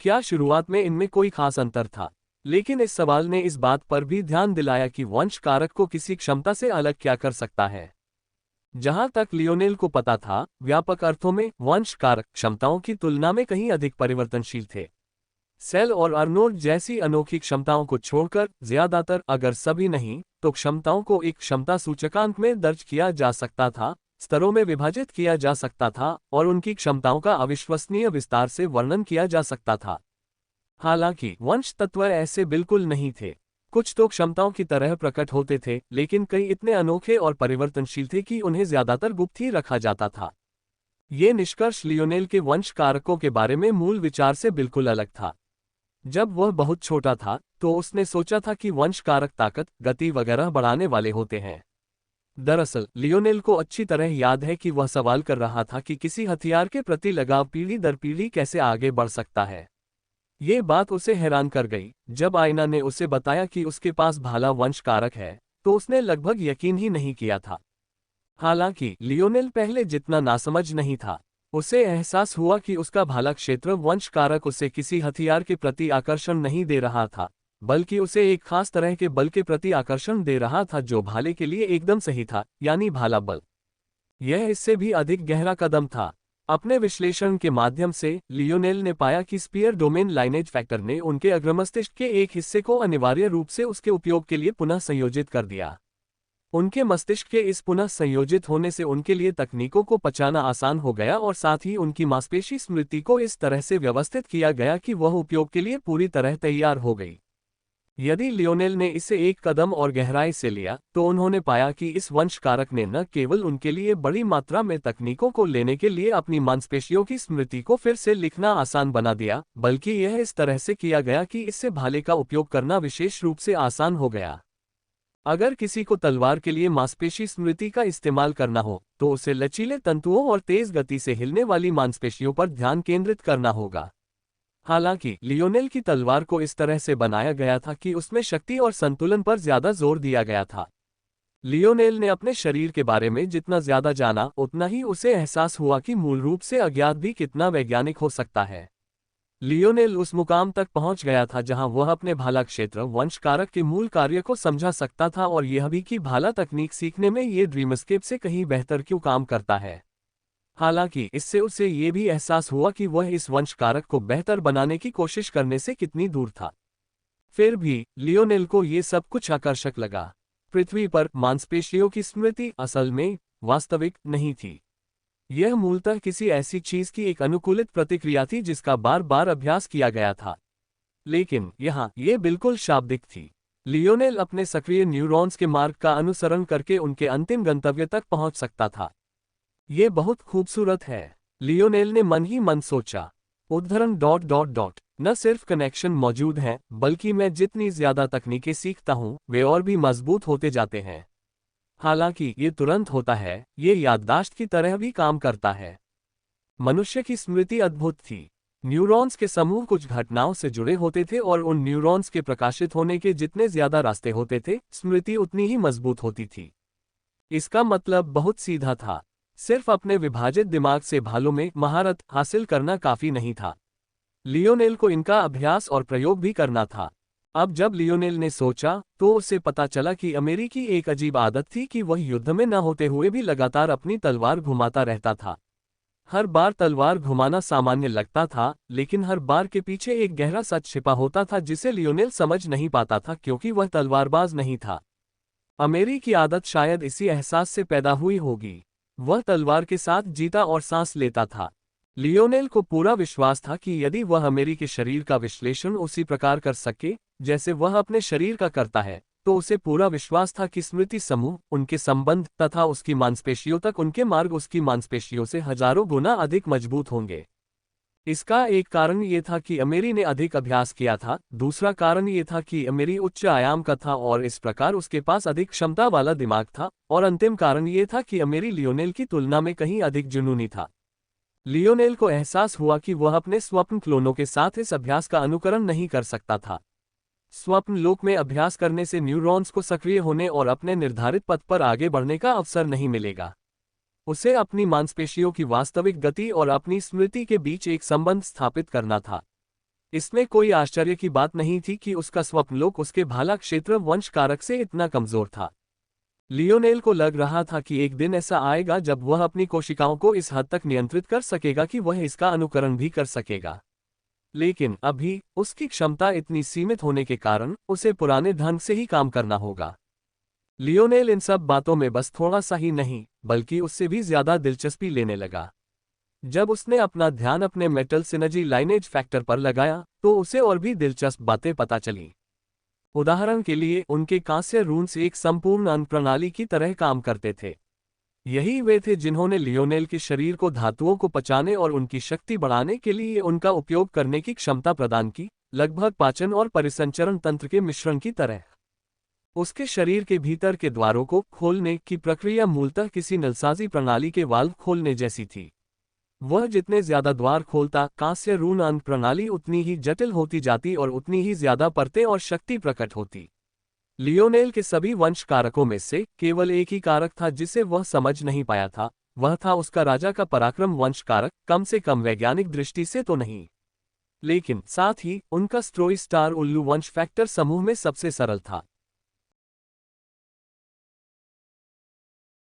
क्या शुरुआत में इनमें कोई खास अंतर था? लेकिन इस सवाल ने इस बात पर भी ध्यान दिलाया कि वंश कारक को किसी क्षमता से अलग क्या कर सकता है। जहां तक लियोनेल को पता था, व्यापक अर्थों में वंश कारक क्षमताओं की तुलना में कहीं अधिक परिवर्तनशील थे। सेल और अर्नोल्ड जैसी अनोखी क्षमताओं को छोड़कर ज्यादातर, अगर सभी नहीं, तो क्षमताओं को एक क्षमता सूचकांक में दर्ज किया जा सकता था, स्तरों में विभाजित किया जा सकता था और उनकी क्षमताओं का अविश्वसनीय विस्तार से वर्णन किया जा सकता था। हालांकि वंश तत्व ऐसे बिल्कुल नहीं थे। कुछ तो क्षमताओं की तरह प्रकट होते थे, लेकिन कई इतने अनोखे और परिवर्तनशील थे कि उन्हें ज्यादातर गुप्त ही रखा जाता था। ये निष्कर्ष लियोनेल के वंश कारकों के बारे में मूल विचार से बिल्कुल अलग था। जब वह बहुत छोटा था तो उसने सोचा था कि वंश कारक ताकत, गति वगैरह बढ़ाने वाले होते हैं। दरअसल लियोनेल को अच्छी तरह याद है कि वह सवाल कर रहा था कि किसी हथियार के प्रति लगाव पीढ़ी दर पीढ़ी कैसे आगे बढ़ सकता है। ये बात उसे हैरान कर गई। जब आयना ने उसे बताया कि उसके पास भाला वंश कारक है, तो उसने लगभग यकीन ही नहीं किया था। हालांकि लियोनेल पहले जितना नासमझ नहीं था। उसे एहसास हुआ कि उसका भाला क्षेत्र वंश कारक उसे किसी हथियार के प्रति आकर्षण नहीं दे रहा था, बल्कि उसे एक खास तरह के बल के प्रति आकर्षण दे रहा था जो भाले के लिए एकदम सही था, यानी भाला बल। यह इससे भी अधिक गहरा कदम था। अपने विश्लेषण के माध्यम से लियोनेल ने पाया कि स्पीयर डोमेन लाइनेज फैक्टर ने उनके अग्रमस्तिष्क के एक हिस्से को अनिवार्य रूप से उसके उपयोग के लिए पुनः संयोजित कर दिया। उनके मस्तिष्क के इस पुनः संयोजित होने से उनके लिए तकनीकों को पचाना आसान हो गया और साथ ही उनकी मांसपेशी स्मृति को इस तरह से व्यवस्थित किया गया कि वह उपयोग के लिए पूरी तरह तैयार हो गई। यदि लियोनेल ने इसे एक कदम और गहराई से लिया तो उन्होंने पाया कि इस वंश कारक ने न केवल उनके लिए बड़ी मात्रा में तकनीकों को लेने के लिए अपनी मांसपेशियों की स्मृति को फिर से लिखना आसान बना दिया, बल्कि यह इस तरह से किया गया कि इससे भाले का उपयोग करना विशेष रूप से आसान हो गया। अगर किसी को तलवार के लिए मांसपेशी स्मृति का इस्तेमाल करना हो तो उसे लचीले तंतुओं और तेज गति से हिलने वाली मांसपेशियों पर ध्यान केंद्रित करना होगा। हालांकि लियोनेल की तलवार को इस तरह से बनाया गया था कि उसमें शक्ति और संतुलन पर ज्यादा जोर दिया गया था। लियोनेल ने अपने शरीर के बारे में जितना ज्यादा जाना उतना ही उसे एहसास हुआ कि मूल रूप से अज्ञात भी कितना वैज्ञानिक हो सकता है। लियोनेल उस मुकाम तक पहुंच गया था जहां वह अपने भाला क्षेत्र वंश कारक के मूल कार्य को समझा सकता था और यह भी कि भाला तकनीक सीखने में ये ड्रीमस्केप से कहीं बेहतर क्यों काम करता है। हालांकि इससे उसे ये भी एहसास हुआ कि वह इस वंश कारक को बेहतर बनाने की कोशिश करने से कितनी दूर था। फिर भी लियोनेल को ये सब कुछ आकर्षक लगा। पृथ्वी पर मांसपेशियों की स्मृति असल में वास्तविक नहीं थी। यह मूलतः किसी ऐसी चीज की एक अनुकूलित प्रतिक्रिया थी जिसका बार बार अभ्यास किया गया था। लेकिन यहाँ ये बिल्कुल शाब्दिक थी। लियोनेल अपने सक्रिय न्यूरॉन्स के मार्ग का अनुसरण करके उनके अंतिम गंतव्य तक पहुंच सकता था। ये बहुत खूबसूरत है, लियोनेल ने मन ही मन सोचा। उद्धरण न सिर्फ कनेक्शन मौजूद हैं, बल्कि मैं जितनी ज्यादा तकनीकें सीखता हूं वे और भी मजबूत होते जाते हैं। हालांकि ये तुरंत होता है, ये याददाश्त की तरह भी काम करता है। मनुष्य की स्मृति अद्भुत थी। न्यूरॉन्स के समूह कुछ घटनाओं से जुड़े होते थे और उन न्यूरॉन्स के प्रकाशित होने के जितने ज्यादा रास्ते होते थे, स्मृति उतनी ही मजबूत होती थी। इसका मतलब बहुत सीधा था। सिर्फ अपने विभाजित दिमाग से भालों में महारत हासिल करना काफी नहीं था। लियोनेल को इनका अभ्यास और प्रयोग भी करना था। अब जब लियोनेल ने सोचा तो उसे पता चला कि अमेरी की एक अजीब आदत थी कि वह युद्ध में न होते हुए भी लगातार अपनी तलवार घुमाता रहता था। हर बार तलवार घुमाना सामान्य लगता था, लेकिन हर बार के पीछे एक गहरा सच छिपा होता था जिसे लियोनेल समझ नहीं पाता था क्योंकि वह तलवारबाज नहीं था। अमेरी की आदत शायद इसी एहसास से पैदा हुई होगी। वह तलवार के साथ जीता और सांस लेता था। लियोनेल को पूरा विश्वास था कि यदि वह अमेरी के शरीर का विश्लेषण उसी प्रकार कर सके जैसे वह अपने शरीर का करता है, तो उसे पूरा विश्वास था कि स्मृति समूह, उनके संबंध तथा उसकी मांसपेशियों तक उनके मार्ग उसकी मांसपेशियों से हजारों गुना अधिक मजबूत होंगे। इसका एक कारण ये था कि अमेरी ने अधिक अभ्यास किया था, दूसरा कारण ये था कि अमेरी उच्च आयाम का था और इस प्रकार उसके पास अधिक क्षमता वाला दिमाग था, और अंतिम कारण ये था कि अमेरी लियोनेल की तुलना में कहीं अधिक जुनूनी था। लियोनेल को एहसास हुआ कि वह अपने स्वप्न क्लोनों के साथ इस अभ्यास का अनुकरण नहीं कर सकता था। स्वप्न लोक में अभ्यास करने से न्यूरॉन्स को सक्रिय होने और अपने निर्धारित पथ पर आगे बढ़ने का अवसर नहीं मिलेगा। उसे अपनी मांसपेशियों की वास्तविक गति और अपनी स्मृति के बीच एक संबंध स्थापित करना था। इसमें कोई आश्चर्य की बात नहीं थी कि उसका स्वप्नलोक उसके भाला क्षेत्र वंश कारक से इतना कमजोर था। लियोनेल को लग रहा था कि एक दिन ऐसा आएगा जब वह अपनी कोशिकाओं को इस हद तक नियंत्रित कर सकेगा कि वह इसका अनुकरण भी कर सकेगा। लेकिन अभी उसकी क्षमता इतनी सीमित होने के कारण उसे पुराने ढंग से ही काम करना होगा। लियोनेल इन सब बातों में बस थोड़ा सा ही नहीं, बल्कि उससे भी ज्यादा दिलचस्पी लेने लगा। जब उसने अपना ध्यान अपने मेटल सिनर्जी लाइनेज फैक्टर पर लगाया तो उसे और भी दिलचस्प बातें पता चली। उदाहरण के लिए उनके कांस्य रून्स एक संपूर्ण अंग प्रणाली की तरह काम करते थे। यही वे थे जिन्होंने लियोनेल के शरीर को धातुओं को पचाने और उनकी शक्ति बढ़ाने के लिए उनका उपयोग करने की क्षमता प्रदान की, लगभग पाचन और परिसंचरण तंत्र के मिश्रण की तरह। उसके शरीर के भीतर के द्वारों को खोलने की प्रक्रिया मूलतः किसी नलसाजी प्रणाली के वाल्व खोलने जैसी थी। वह जितने ज्यादा द्वार खोलता, कांस्य रून अंग प्रणाली उतनी ही जटिल होती जाती और उतनी ही ज्यादा परतें और शक्ति प्रकट होती। लियोनेल के सभी वंश कारकों में से केवल एक ही कारक था जिसे वह समझ नहीं पाया था, वह था उसका राजा का पराक्रम वंश कारक, कम से कम वैज्ञानिक दृष्टि से तो नहीं। लेकिन साथ ही उनका स्ट्रोई स्टार उल्लू वंश फैक्टर समूह में सबसे सरल था।